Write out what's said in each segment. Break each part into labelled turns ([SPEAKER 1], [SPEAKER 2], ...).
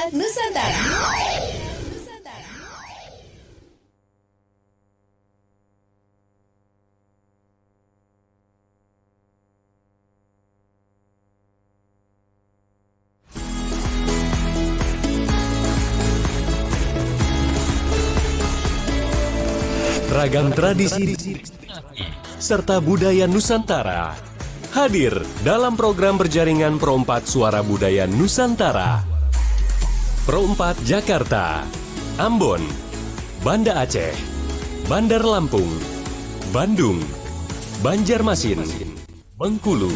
[SPEAKER 1] Nusantara.
[SPEAKER 2] Ragam tradisi serta budaya Nusantara hadir dalam program berjaringan Pro 4 Suara Budaya Nusantara. Pro 4 Jakarta, Ambon, Banda Aceh, Bandar Lampung, Bandung, Banjarmasin, Bengkulu,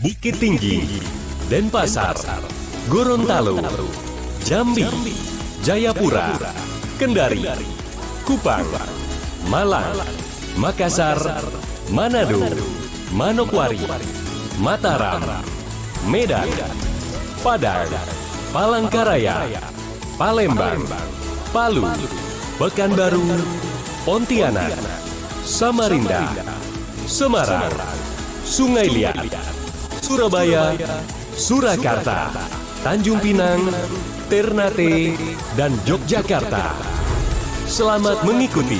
[SPEAKER 2] Bukit Tinggi, Denpasar, Gorontalo, Jambi, Jayapura, Kendari, Kupang, Malang, Makassar, Manado, Manokwari, Mataram, Medan, Padang, Palangkaraya, Palembang, Palu, Pekanbaru, Pontianak, Samarinda, Semarang, Sungai Liat, Surabaya, Surakarta, Tanjung Pinang, Ternate, dan Yogyakarta. Selamat mengikuti.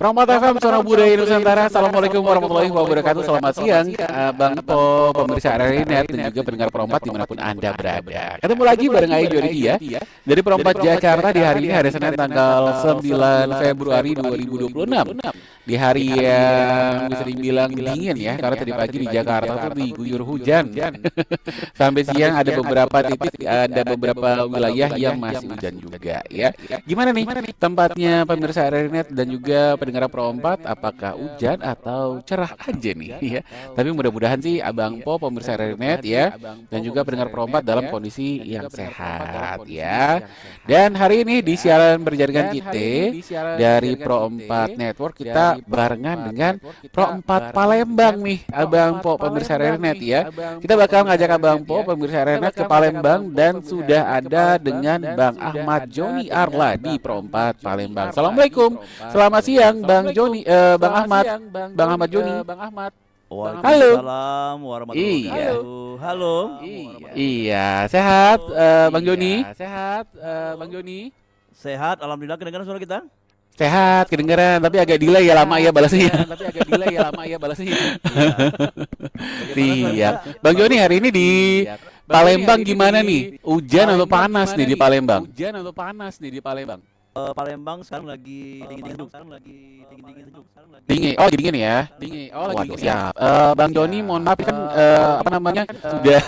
[SPEAKER 3] Pro 4 FM Suara Budaya Nusantara. Assalamualaikum warahmatullahi wabarakatuh. Selamat siang Bang Po, pemirsa RRI.net dan juga pendengar Pro 4 dimanapun Anda berada. Ketemu lagi bareng Ayu Jody ya dari Pro 4 Jakarta di hari ini, hari Senin tanggal 9 Februari 2026. Di hari yang bisa dibilang dingin ya, karena tadi pagi di Jakarta tuh diguyur hujan. Sampai siang ada beberapa titik, ada beberapa wilayah yang masih hujan juga ya. Gimana nih tempatnya pemirsa RRI.net dan juga pendengar Pro 4, apakah hujan atau cerah aja nih ya. Tapi mudah-mudahan sih Abang Po, pemirsa RRI.net ya, dan juga pendengar Pro 4 dalam kondisi yang sehat ya. Dan hari ini di siaran berjaringan kita dari Pro 4 Network, kita barengan dengan Pro 4 Palembang nih Abang Po, pemirsa RRI.net ya. Kita bakal ngajak Abang Po, pemirsa RRI.net ke Palembang dan sudah ada dengan Bang Ahmad Joni Arla di Pro 4 Palembang. Assalamualaikum. Selamat siang Bang Joni, Bang Ahmad, Bang Ahmad Joni.
[SPEAKER 4] Waalaikumsalam warahmatullahi wabarakatuh. Halo.
[SPEAKER 3] Iya, sehat Bang Joni. Sehat Bang Joni.
[SPEAKER 4] Sehat, alhamdulillah. Kedengaran suara kita?
[SPEAKER 3] Sehat, kedengeran, tapi agak delay ya, lama ya balasnya. Iya. Bang Joni, hari ini di Palembang gimana nih? Hujan atau panas nih di Palembang?
[SPEAKER 4] Palembang sekarang lagi dingin-dingin sejuk.
[SPEAKER 3] Dingin. Oh, dingin ya. Waduh, siap. Bang Joni, mohon maaf kan sudah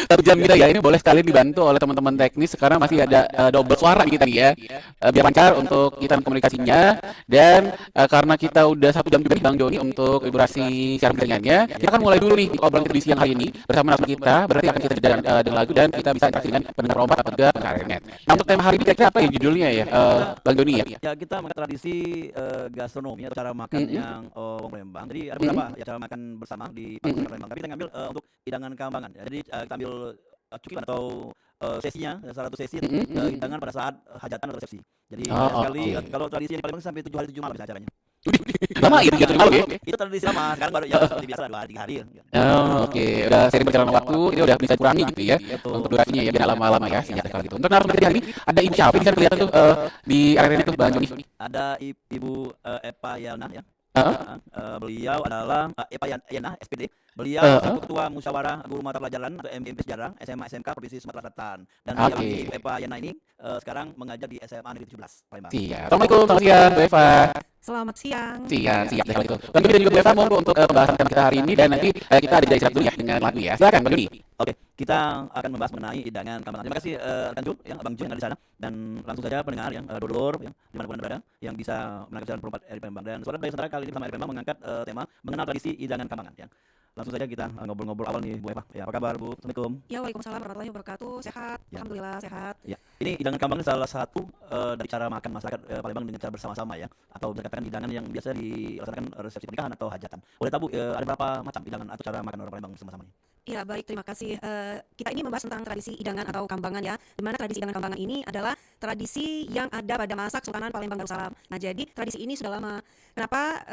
[SPEAKER 3] satu jam kita ya. Ini boleh sekali dibantu oleh teman-teman teknis. Sekarang masih ada double suara kita nih ya. Biar lancar untuk kita komunikasinya. Dan karena kita udah satu jam juga nih Bang Joni untuk durasi siaran jaringannya, kita akan mulai dulu nih obrolan kita di siang hari ini bersama narasumber kita. Berarti akan kita jeda dengan lagu dan kita bisa interaksi dengan pendengar Pro 4 atau juga RRI.net. Nah, untuk tema hari ini kira-kira apa ya judulnya ya, Bang Joni ya?
[SPEAKER 4] Ya, kita mengangkat tradisi gastronomi atau cara makan yang orang Palembang. Jadi ada beberapa ya cara makan bersama di Palembang. Tapi kita ngambil untuk hidangan Kambangan. Jadi kita ambil cukipan atau sesinya, salah satu sesi hidangan pada saat hajatan atau resepsi. Jadi sekali kalau tradisi di Palembang sampai 7 hari 7 malam bisa acaranya.
[SPEAKER 3] Lama itu ya, malam ya?
[SPEAKER 4] Itu tradisi lama. Sekarang baru ya seperti biasa 2 hari 3 hari.
[SPEAKER 3] Oke. Udah sering berjalan waktu, ini udah bisa kurangi gitu ya. Untuk durasinya ya, biar lama-lama ya, singkat sekali gitu. Untuk narasumber hari ini ada ibu siapa? Ini kan kelihatan tuh di RRI tuh Bang Joni.
[SPEAKER 4] Ada Ibu Epa Yana ya. Beliau adalah Epa Yana SPD. Beliau Ketua Musyawarah Guru Mata Pelajaran atau MGMP Sejarah SMA SMK Provinsi Sumatera Selatan. Dan Ibu Epa Yana ini sekarang mengajar di SMA Negeri 17 Palembang.
[SPEAKER 3] Siap. Assalamualaikum, selamat siang Bu Eva.
[SPEAKER 5] Selamat siang.
[SPEAKER 3] Siap kalau itu. Dan juga Bu Eva mau untuk pembahasan kita hari ini, dan nanti kita ada istirahat dulu ya dengan lagu ya. Silakan Bang Joni.
[SPEAKER 4] Oke, kita akan membahas mengenai hidangan Kambangan. Terima kasih rekan Jun, yang Abang Jun yang ada di sana, dan langsung saja pendengar yang dulur yang dimanapun Anda berada yang bisa menangkap siaran Pro 4 RRI Palembang. Dan Suara Budaya Nusantara kali ini bersama RRI Palembang mengangkat tema mengenal tradisi hidangan Kambangan. Ya. Langsung saja kita ngobrol-ngobrol awal nih Bu Eva. Ya, apa kabar Bu? Assalamualaikum.
[SPEAKER 5] Ya, waalaikumsalam warahmatullahi wabarakatuh. Sehat,
[SPEAKER 4] Ya.
[SPEAKER 5] alhamdulillah sehat.
[SPEAKER 4] Ya, ini hidangan Kambangan salah satu dari cara makan masyarakat Palembang dengan cara bersama-sama ya, atau dikatakan hidangan yang biasa dilaksanakan resepsi pernikahan atau hajatan. Boleh tahu Bu, ada berapa macam hidangan atau cara makan orang Palembang bersama-sama?
[SPEAKER 5] Ya, baik, terima kasih. Kita ini membahas tentang tradisi hidangan atau kambangan ya, di mana tradisi hidangan kambangan ini adalah tradisi yang ada pada masa Kesultanan Palembang Darussalam. Nah, jadi tradisi ini sudah lama. Kenapa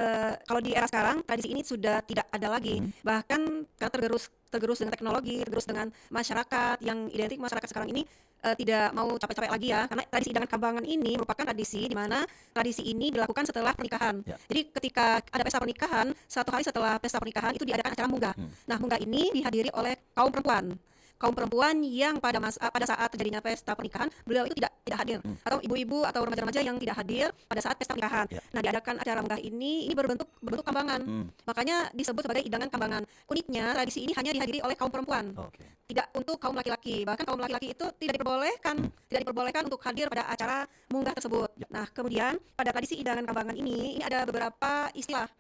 [SPEAKER 5] kalau di era sekarang tradisi ini sudah tidak ada lagi, bahkan karena tergerus dengan teknologi, tergerus dengan masyarakat yang identik masyarakat sekarang ini tidak mau capek-capek lagi ya, karena tradisi hidangan kambangan ini merupakan tradisi di mana tradisi ini dilakukan setelah pernikahan.
[SPEAKER 4] Ya.
[SPEAKER 5] Jadi ketika ada pesta pernikahan, satu hari setelah pesta pernikahan itu diadakan acara munggah. Nah, munggah ini dihadiri oleh kaum perempuan. Kaum perempuan yang pada saat terjadinya pesta pernikahan, beliau itu tidak hadir, atau ibu-ibu atau remaja-remaja yang tidak hadir pada saat pesta pernikahan.
[SPEAKER 4] Ya.
[SPEAKER 5] Nah, diadakan acara munggah ini berbentuk kambangan. Makanya disebut sebagai hidangan kambangan. Uniknya tradisi ini hanya dihadiri oleh kaum perempuan.
[SPEAKER 4] Oke.
[SPEAKER 5] Tidak untuk kaum laki-laki. Bahkan kaum laki-laki itu tidak diperbolehkan untuk hadir pada acara munggah tersebut.
[SPEAKER 4] Ya.
[SPEAKER 5] Nah, kemudian pada tradisi hidangan kambangan ini ada beberapa istilah.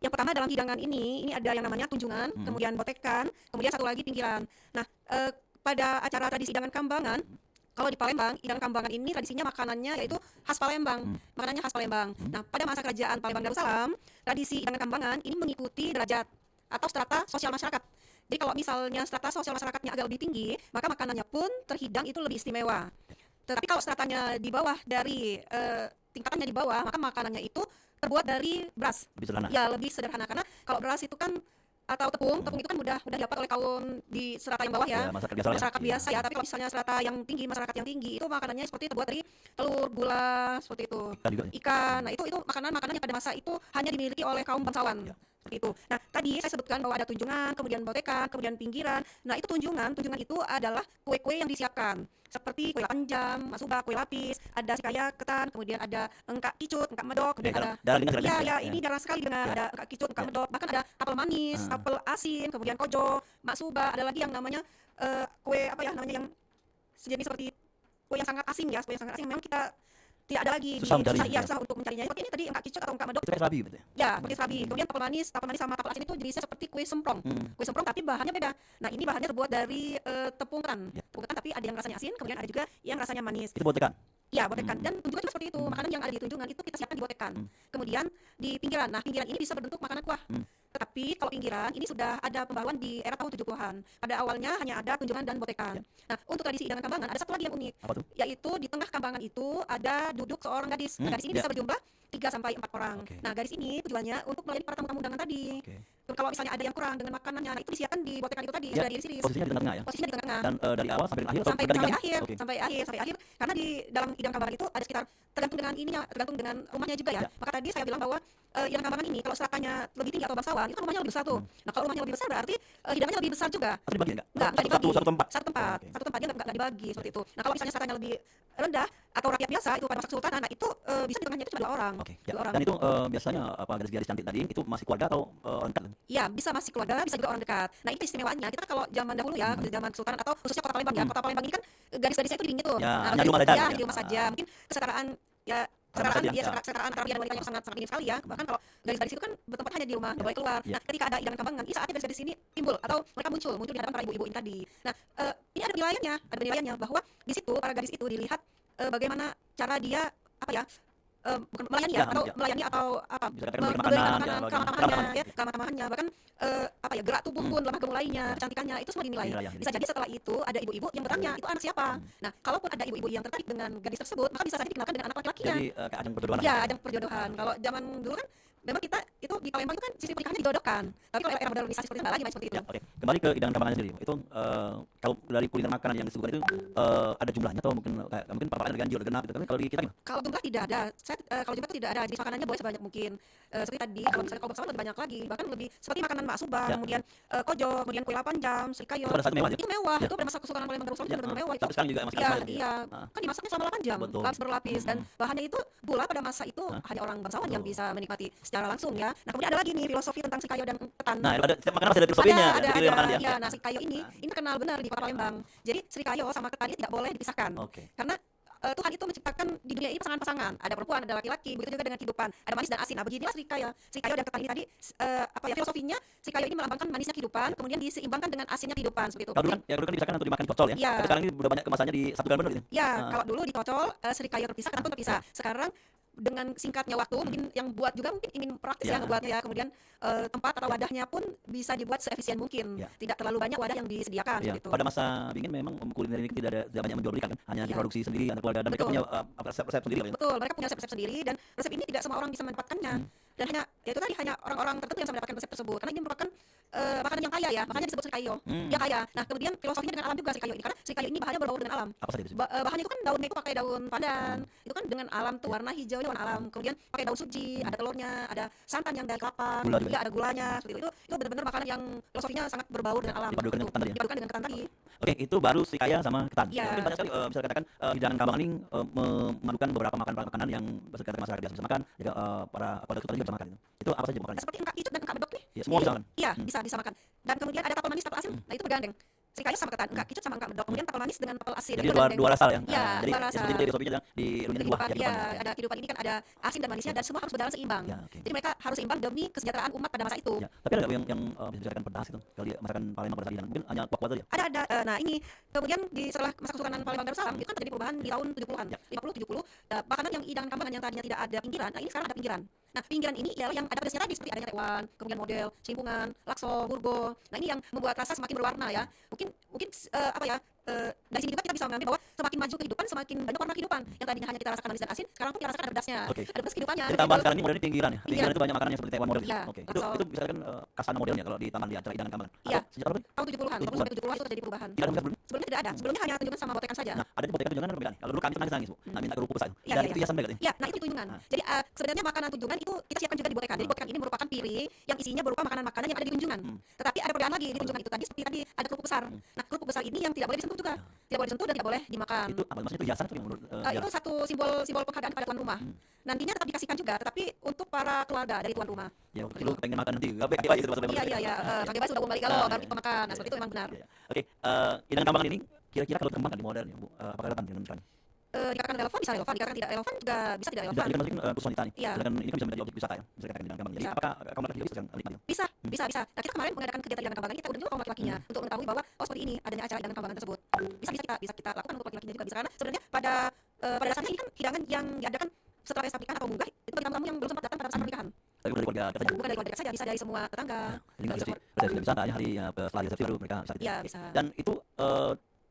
[SPEAKER 5] Yang pertama dalam hidangan ini ada yang namanya tunjungan, kemudian botekan, kemudian satu lagi pinggiran. Nah, pada acara tradisi hidangan kambangan, kalau di Palembang, hidangan kambangan ini tradisinya makanannya yaitu khas Palembang. Makanannya khas Palembang. Nah, pada masa kerajaan Palembang Darussalam, tradisi hidangan kambangan ini mengikuti derajat atau strata sosial masyarakat. Jadi kalau misalnya strata sosial masyarakatnya agak lebih tinggi, maka makanannya pun terhidang itu lebih istimewa. Tetapi kalau stratanya di bawah dari tingkatannya di bawah, maka makanannya itu terbuat dari beras.
[SPEAKER 4] Lebih sederhana.
[SPEAKER 5] Ya, lebih sederhana karena kalau beras itu kan atau tepung itu kan mudah didapat oleh kaum di strata yang bawah ya.
[SPEAKER 4] Ya, masyarakat biasa lah ya.
[SPEAKER 5] Masyarakat biasa ya, tapi kalau misalnya strata yang tinggi, masyarakat yang tinggi itu makanannya seperti terbuat dari telur, gula, seperti itu.
[SPEAKER 4] Ikan juga ya?
[SPEAKER 5] Ikan. Nah, itu makanan yang pada masa itu hanya dimiliki oleh kaum bangsawan.
[SPEAKER 4] Ya.
[SPEAKER 5] Seperti itu. Nah, tadi saya sebutkan bahwa ada tunjungan, kemudian botekan, kemudian pinggiran. Nah, itu tunjungan itu adalah kue-kue yang disiapkan. Seperti kue 8 jam, masuba, kue lapis, ada sikaya ketan, kemudian ada engkak kicut, engkak medok, kemudian ada
[SPEAKER 4] Jarang dengar
[SPEAKER 5] ya,
[SPEAKER 4] ya.
[SPEAKER 5] ini jarang sekali dengar ada engkak kicut, engkak medok, bahkan ada apel manis, apel asin, kemudian kojo, maksuba, ada lagi yang namanya kue apa ya namanya yang sejenis seperti kue yang sangat asing ya, kue yang sangat asing memang kita tidak ada lagi
[SPEAKER 4] Susah mencarinya, ya.
[SPEAKER 5] susah untuk mencarinya. Seperti ini tadi engkak kicut atau engkak medok.
[SPEAKER 4] Itu kayak serabi gitu ya.
[SPEAKER 5] Ya, pakai sabi. Kemudian tapel manis sama tapel asin itu jenisnya seperti kue semprong. Kue semprong tapi bahannya beda. Nah, ini bahannya terbuat dari tepung ketan.
[SPEAKER 4] Ya.
[SPEAKER 5] Tepung ketan tapi ada yang rasanya asin, kemudian ada juga yang rasanya manis.
[SPEAKER 4] Itu botekan.
[SPEAKER 5] Ya, botekan. Dan tunjungan juga seperti itu. Makanan yang ada di tunjungan itu kita siapkan di botekan. Kemudian di pinggiran. Nah, pinggiran ini bisa berbentuk makanan kuah. Tetapi kalau pinggiran ini sudah ada pembaruan di era tahun 70-an. Pada awalnya hanya ada tunjungan dan botekan. Nah, untuk tradisi hidangan kambangan ada satu lagi yang unik.
[SPEAKER 4] Apa tuh?
[SPEAKER 5] Yaitu di tengah kambangan itu ada duduk seorang gadis. Nah, gadis ini
[SPEAKER 4] Ya.
[SPEAKER 5] bisa berjumlah 3 sampai 4 orang.
[SPEAKER 4] Oke.
[SPEAKER 5] Nah, gadis ini tujuannya untuk melayani para tamu-tamu undangan tadi.
[SPEAKER 4] Oke.
[SPEAKER 5] Kalau misalnya ada yang kurang dengan makanannya, nah itu disiapkan di botekan itu tadi,
[SPEAKER 4] Ya,
[SPEAKER 5] sudah diiris-iris.
[SPEAKER 4] posisinya di tengah-tengah ya.
[SPEAKER 5] Posisinya di tengah-tengah.
[SPEAKER 4] Dan dari awal sampai akhir atau
[SPEAKER 5] Sampai
[SPEAKER 4] berganti-ganti?
[SPEAKER 5] akhir,
[SPEAKER 4] Oke.
[SPEAKER 5] sampai akhir. Karena di dalam hidangan kambangan itu ada sekitar tergantung dengan ininya, tergantung dengan rumahnya juga ya.
[SPEAKER 4] Ya.
[SPEAKER 5] Maka tadi saya bilang bahwa hidangan kambangan ini kalau stratanya lebih tinggi atau bangsawan, itu kan rumahnya lebih besar tuh. Nah, kalau rumahnya lebih besar berarti hidangannya lebih besar juga.
[SPEAKER 4] Atau dibagi enggak?
[SPEAKER 5] Enggak dibagi.
[SPEAKER 4] Satu tempat.
[SPEAKER 5] Satu tempat.
[SPEAKER 4] Oke.
[SPEAKER 5] Satu tempat dia enggak dibagi seperti itu. Nah, kalau misalnya stratanya lebih rendah atau rakyat biasa itu pada masa kesultanan, nah itu bisa di tengahnya itu cuma 2 orang.
[SPEAKER 4] Oke. Ya.
[SPEAKER 5] Dua orang.
[SPEAKER 4] Dan itu biasanya apa gadis-gadis cantik tadi itu masih keluarga atau orang dekat?
[SPEAKER 5] Ya, bisa masih keluarga, bisa juga orang dekat. Nah, ini istimewaannya. Kita kalau zaman dahulu ya, zaman kesultanan atau khususnya kota Palembang ya. Kota Palembang ini kan gadis-gadisnya itu dingin tuh.
[SPEAKER 4] Ya,
[SPEAKER 5] Nah,
[SPEAKER 4] hanya di rumah saja
[SPEAKER 5] ya,
[SPEAKER 4] gitu
[SPEAKER 5] di
[SPEAKER 4] ya.
[SPEAKER 5] rumah saja. Mungkin kesetaraan ya
[SPEAKER 4] Sama saja, ya.
[SPEAKER 5] kesetaraan antara pria dan wanita yang sangat dingin sekali ya. Bahkan kalau gadis-gadis itu kan bertempat hanya di rumah, nggak boleh keluar.
[SPEAKER 4] Ya.
[SPEAKER 5] Nah, ketika ada hidangan kambangan, ini saatnya gadis-gadis ini timbul atau mereka muncul di hadapan para ibu-ibu ini tadi. Nah, ini ada penilaiannya bahwa di situ para gadis itu dilihat bagaimana cara dia apa ya bukan melayani ya,
[SPEAKER 4] Ya,
[SPEAKER 5] atau
[SPEAKER 4] ya.
[SPEAKER 5] melayani atau apa
[SPEAKER 4] Bisa katakan
[SPEAKER 5] memberikan
[SPEAKER 4] memberi makanan,
[SPEAKER 5] makanan,
[SPEAKER 4] ya,
[SPEAKER 5] keramah-tamahannya ya, keramah-tamahannya, bahkan apa ya, gerak tubuh pun, lemah gemuk lainnya, kecantikannya itu semua dinilai.
[SPEAKER 4] Dinilai, ya.
[SPEAKER 5] Bisa jadi setelah itu ada ibu-ibu yang bertanya itu anak siapa. Nah, kalaupun ada ibu-ibu yang tertarik dengan gadis tersebut, maka bisa saja dikenalkan dengan anak laki-lakinya.
[SPEAKER 4] Jadi kayak ajang perjodohan.
[SPEAKER 5] Ya, ajang perjodohan. Kalau zaman dulu kan memang kita itu di Palembang itu kan sistem pernikahannya dijodohkan. Tapi kalau era modernisasi seperti itu nggak lagi main seperti itu.
[SPEAKER 4] Ya, oke. Kembali ke hidangan kambangan sendiri. Itu kalau dari kuliner makanan yang disuguhkan itu ada jumlahnya atau mungkin paparan ada ganjil, ada genap gitu kan. Kalau di kita gimana?
[SPEAKER 5] Kalau jumlah tidak ada. Kalau jumlah itu tidak ada. Jenis makanannya boleh sebanyak mungkin. Seperti tadi, kalau misalnya kalau lebih banyak lagi, bahkan lebih seperti makanan maksuba,
[SPEAKER 4] Ya.
[SPEAKER 5] kemudian kojo, kemudian kue 8 jam, srikayo.
[SPEAKER 4] Itu pada saat mewah ya?
[SPEAKER 5] Itu mewah.
[SPEAKER 4] Ya.
[SPEAKER 5] Itu pada masa Kesultanan Palembang Darussalam itu
[SPEAKER 4] Ya,
[SPEAKER 5] benar-benar mewah itu.
[SPEAKER 4] tapi sekarang juga masih
[SPEAKER 5] Iya,
[SPEAKER 4] sama ya?
[SPEAKER 5] iya.
[SPEAKER 4] Ah.
[SPEAKER 5] Kan dimasaknya selama 8 jam,
[SPEAKER 4] Betul.
[SPEAKER 5] lapis berlapis, dan bahannya itu gula pada masa itu hanya orang bangsawan yang bisa menikmati secara langsung ya. Nah, kemudian ada lagi nih filosofi tentang srikayo dan ketan.
[SPEAKER 4] Nah, ada setiap makanan pasti ada filosofinya.
[SPEAKER 5] ada,
[SPEAKER 4] Jadi makanan dia.
[SPEAKER 5] ya. Nah, srikayo ini terkenal benar di Kota Palembang. Jadi srikayo sama ketan ini tidak boleh dipisahkan.
[SPEAKER 4] Oke.
[SPEAKER 5] Karena Tuhan itu menciptakan di dunia ini pasangan-pasangan. Ada perempuan, ada laki-laki. Begitu juga dengan kehidupan. Ada manis dan asin. Nah, beginilah srikayo. Srikayo dan ketan ini tadi apa ya filosofinya? Srikayo ini melambangkan manisnya kehidupan, kemudian diseimbangkan dengan asinnya kehidupan seperti itu.
[SPEAKER 4] Kalau dulu kan dipisahkan untuk dimakan dicocol ya.
[SPEAKER 5] Iya.
[SPEAKER 4] Tapi sekarang ini udah banyak kemasannya di satu gram benar gitu.
[SPEAKER 5] Ya, kalau dulu dikocol srikayo terpisah, ketan pun terpisah. Sekarang dengan singkatnya waktu, mungkin yang buat juga mungkin ingin praktis
[SPEAKER 4] Ya.
[SPEAKER 5] ya ngebuatnya ya. Kemudian tempat atau wadahnya pun bisa dibuat seefisien mungkin.
[SPEAKER 4] Ya.
[SPEAKER 5] Tidak terlalu banyak wadah yang disediakan
[SPEAKER 4] Ya,
[SPEAKER 5] gitu.
[SPEAKER 4] pada masa dingin memang kuliner ini tidak banyak menjual belikan kan, hanya
[SPEAKER 5] Iya.
[SPEAKER 4] diproduksi sendiri antar keluarga dan mereka
[SPEAKER 5] Betul.
[SPEAKER 4] punya resep-resep sendiri ya.
[SPEAKER 5] Betul, mereka punya resep-resep sendiri dan resep ini tidak semua orang bisa mendapatkannya. Dan hanya ya itu tadi hanya orang-orang tertentu yang bisa mendapatkan resep tersebut karena ini merupakan makanan yang kaya ya, makanya disebut serikayo. Dia kaya. Nah, kemudian filosofinya dengan alam juga serikayo ini karena serikayo ini bahannya berbaur dengan alam.
[SPEAKER 4] Apa saja itu?
[SPEAKER 5] Bahannya itu kan daunnya itu pakai daun pandan. Itu kan dengan alam tuh warna hijaunya warna alam. Kemudian pakai daun suji, ada telurnya, ada santan yang dari kelapa,
[SPEAKER 4] Gula juga
[SPEAKER 5] juga ada gulanya seperti itu. Itu benar-benar makanan yang filosofinya sangat berbaur dengan alam.
[SPEAKER 4] Dipadukan dengan
[SPEAKER 5] Gitu.
[SPEAKER 4] ketan tadi ya?
[SPEAKER 5] Dipadukan dengan ketan tadi.
[SPEAKER 4] Oke, itu baru serikaya sama ketan.
[SPEAKER 5] Iya.
[SPEAKER 4] Mungkin banyak sekali bisa dikatakan hidangan Kambangan ini memadukan beberapa makanan yang masyarakat biasa bisa makan, juga para keluarga kita juga bisa makan itu. Itu apa saja makanannya?
[SPEAKER 5] Seperti engkak icut dan engkak bedok nih.
[SPEAKER 4] Ya, semua bisa makan.
[SPEAKER 5] Iya, bisa makan. Dan kemudian ada tapel manis, tapel asin. Nah, itu bergandeng. Serikayo sama ketan, engkak icut sama engkak bedok. Kemudian tapel manis dengan tapel asin.
[SPEAKER 4] Jadi
[SPEAKER 5] itu
[SPEAKER 4] dua
[SPEAKER 5] bergandeng.
[SPEAKER 4] rasa ya.
[SPEAKER 5] Iya,
[SPEAKER 4] Jadi
[SPEAKER 5] dua rasa.
[SPEAKER 4] seperti filosofinya di runyam buah
[SPEAKER 5] Kehidupan,
[SPEAKER 4] ya
[SPEAKER 5] iya,
[SPEAKER 4] kehidupan.
[SPEAKER 5] ada kehidupan ini kan ada asin dan manisnya dan semua harus berjalan seimbang.
[SPEAKER 4] Ya, oke.
[SPEAKER 5] Jadi mereka harus seimbang demi kesejahteraan umat pada masa itu.
[SPEAKER 4] Ya, tapi ada nggak yang bisa dibicarakan pedas itu kalau di masakan Palembang pada saat hidangan mungkin hanya kuah-kuah saja.
[SPEAKER 5] Ada nah ini kemudian setelah masa Kesultanan Palembang Darussalam itu kan terjadi perubahan di tahun 70-an.
[SPEAKER 4] Ya.
[SPEAKER 5] 50 70 makanan yang hidangan Kambangan yang tadinya tidak ada pinggiran, nah ini sekarang ada pinggiran. Nah, pinggiran ini ialah yang ada pedasnya tadi seperti adanya tewan, kemudian model, celimpungan, lakso, burgo. Nah, ini yang membuat rasa semakin berwarna ya. Mungkin apa ya? Dari sini juga kita bisa mengambil bahwa semakin maju kehidupan, semakin banyak warna kehidupan. Yang tadinya hanya kita rasakan manis dan asin, sekarang pun kita rasakan ada pedasnya.
[SPEAKER 4] Oke.
[SPEAKER 5] Ada pedas kehidupannya.
[SPEAKER 4] Jadi tambahan
[SPEAKER 5] gitu.
[SPEAKER 4] sekarang ini modern pinggiran ya. Pinggiran itu banyak makanan yang seperti tewan model.
[SPEAKER 5] Iya,
[SPEAKER 4] Oke.
[SPEAKER 5] lakso.
[SPEAKER 4] Itu bisa kan kasana modelnya kalau di taman di acara hidangan Kambangan.
[SPEAKER 5] Iya.
[SPEAKER 4] Atau sejak kapan?
[SPEAKER 5] Tahun 70-an, 40 sampai 70-an itu terjadi perubahan.
[SPEAKER 4] Tidak ada sebelumnya.
[SPEAKER 5] Sebelumnya tidak ada. Sebelumnya hanya tunjungan sama botekan saja.
[SPEAKER 4] Nah, ada di botekan tunjungan kan perbedaan. Kalau dulu kami itu nangis Bu. Nah, minta kerupuk besar.
[SPEAKER 5] Iya,
[SPEAKER 4] Dan
[SPEAKER 5] iya,
[SPEAKER 4] itu
[SPEAKER 5] iya.
[SPEAKER 4] hiasan mereka.
[SPEAKER 5] Ya, nah itu tunjungan. Jadi sebenarnya makanan tunjungan itu kita siapkan juga di botekan. Jadi botekan ini merupakan piring yang isinya berupa makanan-makanan yang ada di tunjungan. Tetapi ada perbedaan lagi di tunjungan itu tadi seperti tadi ada kerupuk besar. Nah, kerupuk besar ini yang tidak boleh disentuh juga. Tidak boleh disentuh dan tidak boleh dimakan.
[SPEAKER 4] Itu apa maksudnya itu hiasan atau yang menurut
[SPEAKER 5] Itu satu simbol penghargaan pada tuan rumah. Nantinya tetap dikasihkan juga, tetapi untuk para keluarga dari tuan rumah.
[SPEAKER 4] ya lu pengen makan nanti apa itu bahasa
[SPEAKER 5] Iya. Kakek Bas sudah mau balik kalau baru kita makan. Nah, seperti itu memang benar.
[SPEAKER 4] Oke, hidangan Kambangan ini kira-kira kalau dikembangkan di modern ya Bu, apakah relevan dengan sekarang?
[SPEAKER 5] Dikatakan relevan bisa relevan, dikatakan tidak relevan juga bisa tidak
[SPEAKER 4] Tidak,
[SPEAKER 5] relevan.
[SPEAKER 4] ini kan masukin khusus wanita nih.
[SPEAKER 5] Iya.
[SPEAKER 4] Sedangkan ini kan bisa menjadi objek wisata ya, bisa dikatakan hidangan Kambangan. Jadi
[SPEAKER 5] Iya.
[SPEAKER 4] apakah kaum laki-laki bisa nikmati?
[SPEAKER 5] Bisa. Nah, kita kemarin mengadakan kegiatan hidangan Kambangan, kita undang juga kaum laki-lakinya untuk mengetahui bahwa seperti ini adanya acara hidangan Kambangan tersebut. Bisa kita lakukan untuk laki-lakinya juga bisa karena sebenarnya pada dasarnya ini kan hidangan yang diadakan setelah pesta pernikahan atau munggah itu bagi tamu yang belum sempat datang pada saat pernikahan.
[SPEAKER 4] Tapi bukan dari keluarga kita saja.
[SPEAKER 5] Bukan dari keluarga saja, bisa dari semua tetangga.
[SPEAKER 4] Ini kan resepsi wisata ya hari setelah resepsi baru mereka saat itu.
[SPEAKER 5] Iya, bisa.
[SPEAKER 4] Dan itu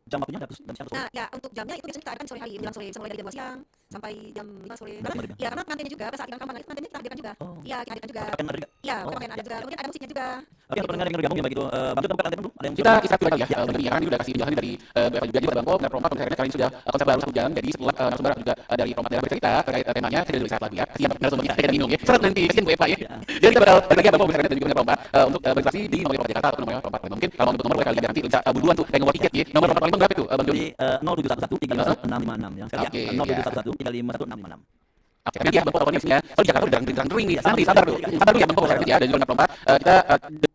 [SPEAKER 4] jam waktunya ada jam siang atau
[SPEAKER 5] Nah, ya untuk jamnya itu biasanya kita adakan sore hari, menjelang sore, bisa mulai dari jam 2 siang sampai jam 5 sore.
[SPEAKER 4] Berarti
[SPEAKER 5] Karena
[SPEAKER 4] maghrib
[SPEAKER 5] ya karena pengantinnya juga pada saat hidangan Kambangan itu pengantinnya kita hadirkan juga.
[SPEAKER 4] Oh.
[SPEAKER 5] Iya, kita hadirkan juga.
[SPEAKER 4] pakaian ada juga.
[SPEAKER 5] Iya,
[SPEAKER 4] Oh,
[SPEAKER 5] pakaian ada juga. Kemudian ada musiknya juga.
[SPEAKER 4] Oke, untuk pendengar yang bergabung ya begitu. Bang Jod, tempat nanti belum ada yang
[SPEAKER 3] Kita istirahat kali ya, Bang Joni, ya kan ini udah kasih penjelasan dari Bapak juga pada Bangko, dan Perompak, pemirsa kali ini sudah konsep baru 1 jam, jadi setelah narasumber juga dari Perompak daerah bercerita terkait temanya, kita sudah istirahat lagi ya, kasih narasumbernya, kita minum ya, seret nanti, kasihin Bu Eva ya. Jadi kita bakal balik lagi ya Bangko, pemirsa dan juga Perompak, untuk berinteraksi di nomor Perompak Jakarta atau nomor Perompak Palembang. Mungkin kalau mau nomor boleh kali ya, nanti bisa buruan tuh, kayak nomor tiket ya, nomor Perompak Palembang berapa itu Bang Joni?
[SPEAKER 4] Jadi 0711 351 656 yang sekali
[SPEAKER 3] Oke,
[SPEAKER 4] ya. 0711 351 656.
[SPEAKER 3] Oke, nanti ya Bang Pol teleponnya kalau di Jakarta udah ring nih, santai sabar dulu ya Bang Pol ya, dan juga dengan Perompak kita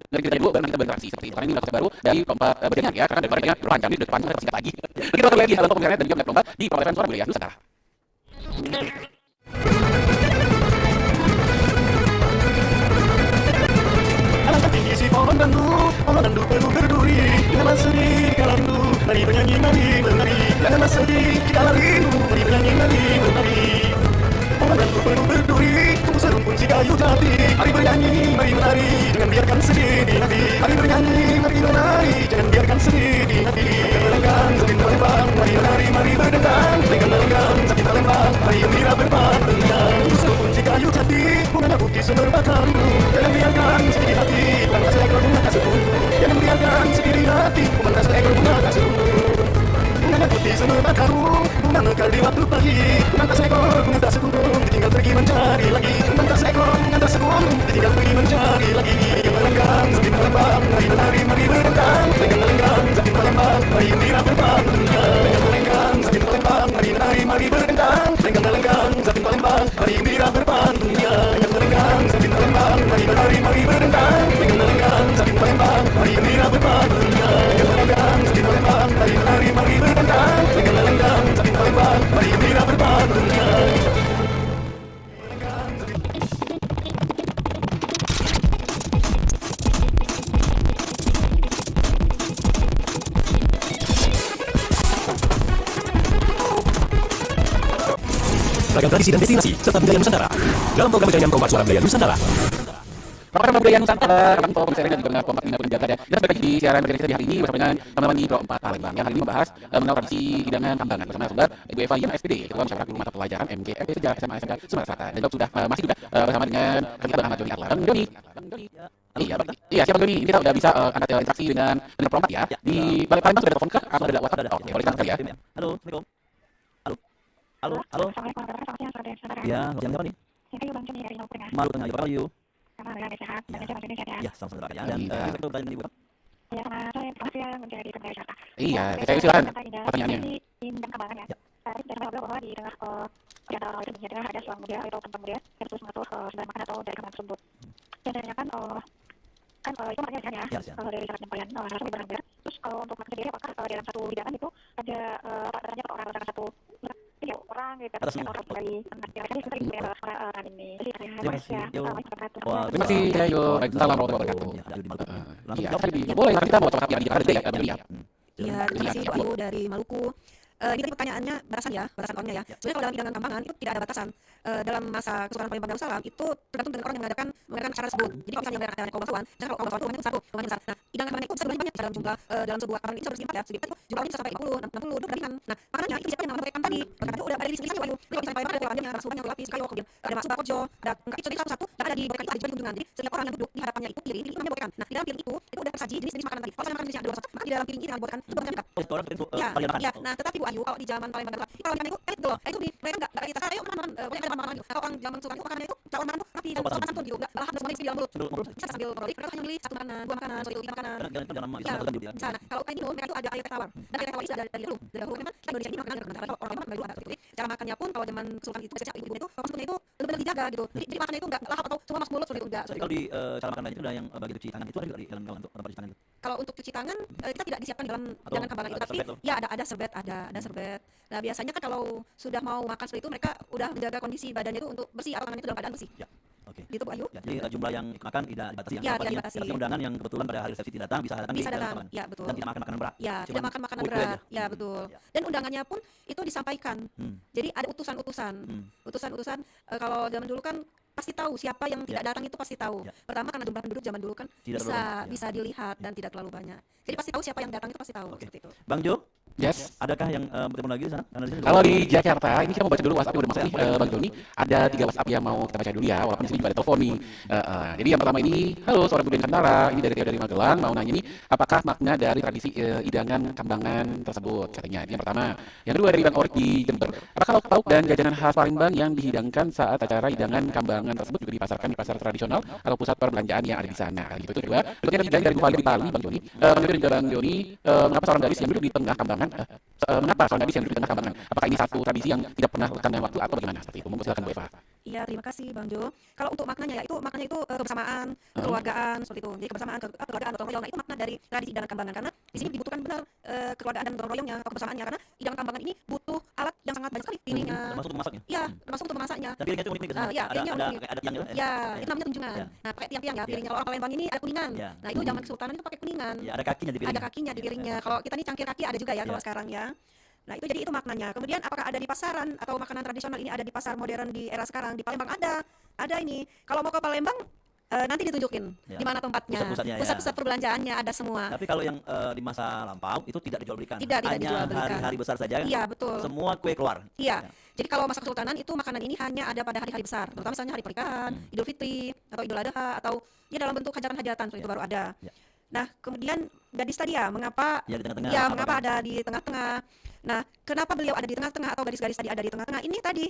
[SPEAKER 3] dari kita dulu baru nanti kita berinteraksi seperti itu. Karena ini adalah konsep baru dari Perompak berjalan ya, karena daripada banyak berpanjang ini udah depan kita singkat lagi. Kita bakal lagi Bang Pol pemirsa dan juga Perompak di Perompak Suara Budaya Nusantara.
[SPEAKER 1] Alangkah tinggi si pohon dandu penuh berduri. Janganlah sedih jika rindu, mari bernyanyi, mari menari. Janganlah sedih jika rindu, mari bernyanyi, mari menari. Pohon dandu penuh berduri, tumbuh serumpun si kayu jati. Mari bernyanyi, mari menari, jangan biarkan sedih di hati. Mari bernyanyi, mari menari, jangan biarkan sedih di hati. Lenggang sakit Palembang, mari menari, mari berdendang. Lenggang sakit Palembang, mari gembira berpandang. Tumbuh serumpun si kayu jati, bunganya putih semerbak haru. Jangan biarkan sedih di hati, bukan seekor bunga kasut. Jangan biarkan sedih di hati, bukan seekor bunga kasut. Bunganya putih semerbak haru, bunga mekar di waktu pagi. Bukan seekor bunga tak sekuntum, ditinggal pergi mencari lagi. Bukan seekor bunga tak sekuntum, ditinggal pergi mencari lagi. Lenggang sakit Palembang, mari menari, mari berdendang. Lenggang sakit Palembang, mari gembira berpandang. Lenggang sakit Palembang, mari menari, mari berdendang. Lenggang sakit Palembang, mari gembira berpandang. Lenggang sakit Palembang, mari menari, mari berdendang. Lenggang sakit Palembang, mari gembira berpandang. Lenggang sakit Palembang, mari menari, mari berdendang. Lenggang sakit Palembang, mari gembira berpandang.
[SPEAKER 2] ragam tradisi dan destinasi, serta budaya Nusantara. Dalam program jaringan Perompak Suara Budaya Nusantara.
[SPEAKER 3] Program budaya Nusantara, kami Info Pemirsa dan juga dengan Kompas Bina Penjaga ya. Kita sebagai di siaran berita kita di hari ini bersama dengan teman-teman di Pro 4 Palembang yang hari ini membahas mengenal tradisi hidangan kambangan bersama sumber Ibu Eva Yen SPD, Ketua Masyarakat Guru Mata Pelajaran MGFD Sejarah SMA SMK Sumatera Selatan. Dan juga sudah masih juga bersama dengan kita Bang Ahmad Joni Atla. Bang Joni. Iya, siapa Joni? Ini kita udah bisa angkat interaksi dengan Pro 4 ya. Di Balai Palembang sudah ada telepon kah? Atau ada WhatsApp? Oke, boleh kita sekali ya.
[SPEAKER 4] Halo, Assalamualaikum. Halo.
[SPEAKER 6] Assalamualaikum warahmatullahi wabarakatuh.
[SPEAKER 4] Ya, siapa nih?
[SPEAKER 6] Saya Ayu Bang Joni dari Maluku Tengah.
[SPEAKER 4] Malu Tengah, apa you?
[SPEAKER 6] Alhamdulillah sehat. Dan Bang Joni sehat ya.
[SPEAKER 4] Ya, sama-sama ya. Dan itu pertanyaan Ibu.
[SPEAKER 6] Ya, sama saya terima kasih ya menjadi pendengar Jakarta.
[SPEAKER 3] Iya, saya silakan pertanyaannya.
[SPEAKER 6] Di bidang kambangan ya. Tadi kita ngobrol bahwa di tengah di antara itu di tengah ada seorang muda atau perempuan muda yang terus mengatur sembahan makan atau dari kambangan tersebut. Dan saya tanyakan kan itu makanya sehat ya. Dari syarat penyampaian harus benar-benar. Terus kalau untuk makan sendiri apakah dalam satu hidangan itu ada katanya per orang misalkan satu orang gitu atau orang dari anak yang tadi seperti itu orang ini.
[SPEAKER 4] Terima kasih.
[SPEAKER 3] Terima kasih, Ayu. Salam warahmatullahi wabarakatuh. Iya, tadi boleh nanti kita mau WhatsApp yang di Jakarta ya, Bang Joni ya.
[SPEAKER 5] Iya, terima kasih Bu Ayu dari Maluku. Ini tadi pertanyaannya batasan orangnya ya. Sebenarnya kalau dalam hidangan kambangan itu tidak ada batasan. Dalam masa Kesultanan Palembang Darussalam itu tergantung dengan orang yang mengadakan acara tersebut. Jadi kalau misalnya ada kaum bangsawan, misalnya kalau kaum bangsawan itu satu, rumahnya besar. Nah, hidangan kambangan itu bisa banyak dalam jumlah dalam sebuah kamar ini bisa bersifat ya. Segi itu jumlahnya bisa sampai 50, 60 itu berlebihan. Nah, makanannya itu siapa yang menyampaikan tadi? Karena itu udah ada di sini Bu Ayu. Jadi kalau misalnya Palembang ada kualannya yang rasulan yang berlapis kayu, kemudian ada masuk bakojo, ada engkak itu satu-satu, dan ada di borekan itu ada di kunjungan. Jadi setiap orang yang duduk di hadapannya itu piring, itu namanya borekan. Nah, di dalam piring itu udah tersaji jenis-jenis makanan tadi. Kalau saya makan jenis yang ada 2 maka di dalam piring ini dengan borekan itu bukan kita. Ya, nah tetapi Bu Ayu kalau di zaman Palembang itu kalau makan itu elit gitu loh. Itu di mereka enggak kayak kita ayo makan boleh ada makan gitu. Kalau orang zaman Sultan itu makanannya itu cara makan tuh rapi dan sopan santun gitu. Enggak lahap semua isi di dalam mulut. Bisa sambil ngobrol. Mereka hanya milih 1 makanan, 2 makanan, soal itu 3 makanan. Bisa. Nah, kalau kayak gitu mereka itu ada air tawar. Dan air tawar ini sudah dari dulu. Dari dahulu memang kita Indonesia ini makanan dari kalau orang memang dari dulu ada seperti itu. Cara makannya pun kalau zaman Sultan itu biasanya ibu-ibu itu konsumsinya itu benar-benar dijaga gitu. Jadi makannya itu enggak lahap atau cuma masuk mulut seperti itu enggak.
[SPEAKER 4] Jadi kalau di cara makan itu ada yang bagi cuci tangan itu ada juga di dalam untuk tempat cuci tangan itu.
[SPEAKER 5] Kalau untuk cuci tangan kita tidak disiapkan dalam hidangan kambangan itu, tapi ya ada serbet, ada serbet. Nah, biasanya kan kalau sudah mau makan seperti itu mereka udah menjaga kondisi badannya itu untuk bersih atau tangannya itu dalam keadaan bersih.
[SPEAKER 4] Ya. Oke.
[SPEAKER 5] Gitu Bu Ayu.
[SPEAKER 4] Ya, jadi jumlah yang makan tidak dibatasi
[SPEAKER 5] Ya, tidak dibatasi.
[SPEAKER 4] Tapi undangan yang kebetulan pada hari resepsi tidak datang bisa datang
[SPEAKER 5] Bisa
[SPEAKER 4] di dalam
[SPEAKER 5] datang.
[SPEAKER 4] kamar.
[SPEAKER 5] Ya, betul.
[SPEAKER 4] Dan tidak makan makanan berat.
[SPEAKER 5] Ya,
[SPEAKER 4] Cuman
[SPEAKER 5] tidak makan makanan
[SPEAKER 4] kue-kue
[SPEAKER 5] berat.
[SPEAKER 4] aja.
[SPEAKER 5] Ya, betul.
[SPEAKER 4] Ya.
[SPEAKER 5] Dan undangannya pun itu disampaikan. Jadi ada utusan-utusan. Utusan-utusan kalau zaman dulu kan pasti tahu siapa yang tidak datang itu pasti tahu.
[SPEAKER 4] Ya.
[SPEAKER 5] Pertama karena jumlah penduduk zaman dulu kan
[SPEAKER 4] Tidak terlalu banyak, ya.
[SPEAKER 5] bisa dilihat dan tidak terlalu banyak. Jadi pasti tahu siapa yang datang itu pasti tahu
[SPEAKER 4] Oke.
[SPEAKER 5] seperti itu.
[SPEAKER 4] Bang Jo,
[SPEAKER 3] Yes.
[SPEAKER 4] adakah yang bertemu lagi di sana? Karena di sini
[SPEAKER 3] Kalau di Jakarta, ini kita mau baca dulu WhatsApp yang udah masuk nih, Bang Joni. Ada 3 WhatsApp yang mau kita baca dulu ya, walaupun di sini juga ada telepon nih. Jadi yang pertama ini, halo Suara Budaya Nusantara, ini dari Tio dari Magelang, mau nanya nih, apakah makna dari tradisi hidangan kambangan tersebut? Katanya, ini yang pertama. Yang kedua dari Bang Orik di Jember, apakah lauk dan jajanan khas Palembang yang dihidangkan saat acara hidangan kambangan tersebut juga dipasarkan di pasar tradisional atau pusat perbelanjaan yang ada di sana? Gitu, itu kedua. Berikutnya ketiga dari Bupali di Bali, Bang Joni. Bang Joni dan juga Bang Joni, mengapa seorang gadis yang duduk di tengah kambangan mengapa seorang gadis yang duduk di tengah kambangan? Apakah ini satu tradisi yang tidak pernah lekang dengan waktu atau bagaimana? Seperti itu. Monggo silakan Bu Eva.
[SPEAKER 5] Iya, terima kasih Bang Jo. Kalau untuk maknanya ya itu kebersamaan, kekeluargaan seperti itu. Jadi kebersamaan, kekeluargaan, gotong royong. Nah, itu makna dari tradisi hidangan kambangan karena di sini dibutuhkan benar kekeluargaan dan gotong royongnya atau kebersamaannya karena hidangan kambangan ini butuh alat yang sangat banyak sekali. Piringnya.
[SPEAKER 4] termasuk untuk masaknya.
[SPEAKER 5] Ya, termasuk untuk memasaknya.
[SPEAKER 4] Dan piringnya itu unik biasanya.
[SPEAKER 5] Iya,
[SPEAKER 4] ada
[SPEAKER 5] piringnya
[SPEAKER 4] ada
[SPEAKER 5] unik.
[SPEAKER 4] kayak ada tiangnya.
[SPEAKER 5] Ya, itu namanya tunjungan.
[SPEAKER 4] Ya.
[SPEAKER 5] Nah, pakai tiang-tiang ya piringnya. Kalau orang Palembang ini ada kuningan.
[SPEAKER 4] Ya.
[SPEAKER 5] Nah, itu zaman Kesultanan itu pakai kuningan.
[SPEAKER 4] Ya, ada kakinya di piringnya.
[SPEAKER 5] Ada kakinya di piringnya. Kalau kita nih cangkir kaki ada juga ya kalau
[SPEAKER 4] Ya.
[SPEAKER 5] sekarang ya. Nah, itu jadi itu maknanya. Kemudian apakah ada di pasaran atau makanan tradisional ini ada di pasar modern di era sekarang? Di Palembang ada. Ada ini. Kalau mau ke Palembang nanti ditunjukin
[SPEAKER 4] Ya.
[SPEAKER 5] di mana tempatnya.
[SPEAKER 4] Pusat-pusatnya ya.
[SPEAKER 5] Pusat-pusat perbelanjaannya ada semua.
[SPEAKER 4] Tapi kalau yang di masa lampau itu tidak dijual belikan.
[SPEAKER 5] Tidak
[SPEAKER 4] Hanya
[SPEAKER 5] dijual belikan.
[SPEAKER 4] hari-hari besar saja.
[SPEAKER 5] Iya, betul.
[SPEAKER 4] Semua kue keluar.
[SPEAKER 5] Iya. Jadi kalau masa Kesultanan itu makanan ini hanya ada pada hari-hari besar, terutama misalnya hari pernikahan, Idul Fitri atau Idul Adha atau ya dalam bentuk hajatan-hajatan seperti itu baru ada.
[SPEAKER 4] Ya.
[SPEAKER 5] Nah, kemudian gadis tadi ya, mengapa
[SPEAKER 4] Ya, di tengah-tengah.
[SPEAKER 5] ya
[SPEAKER 4] apa
[SPEAKER 5] mengapa
[SPEAKER 4] kan?
[SPEAKER 5] ada di tengah-tengah? Nah, kenapa beliau ada di tengah-tengah atau gadis-gadis tadi ada di tengah-tengah? Ini tadi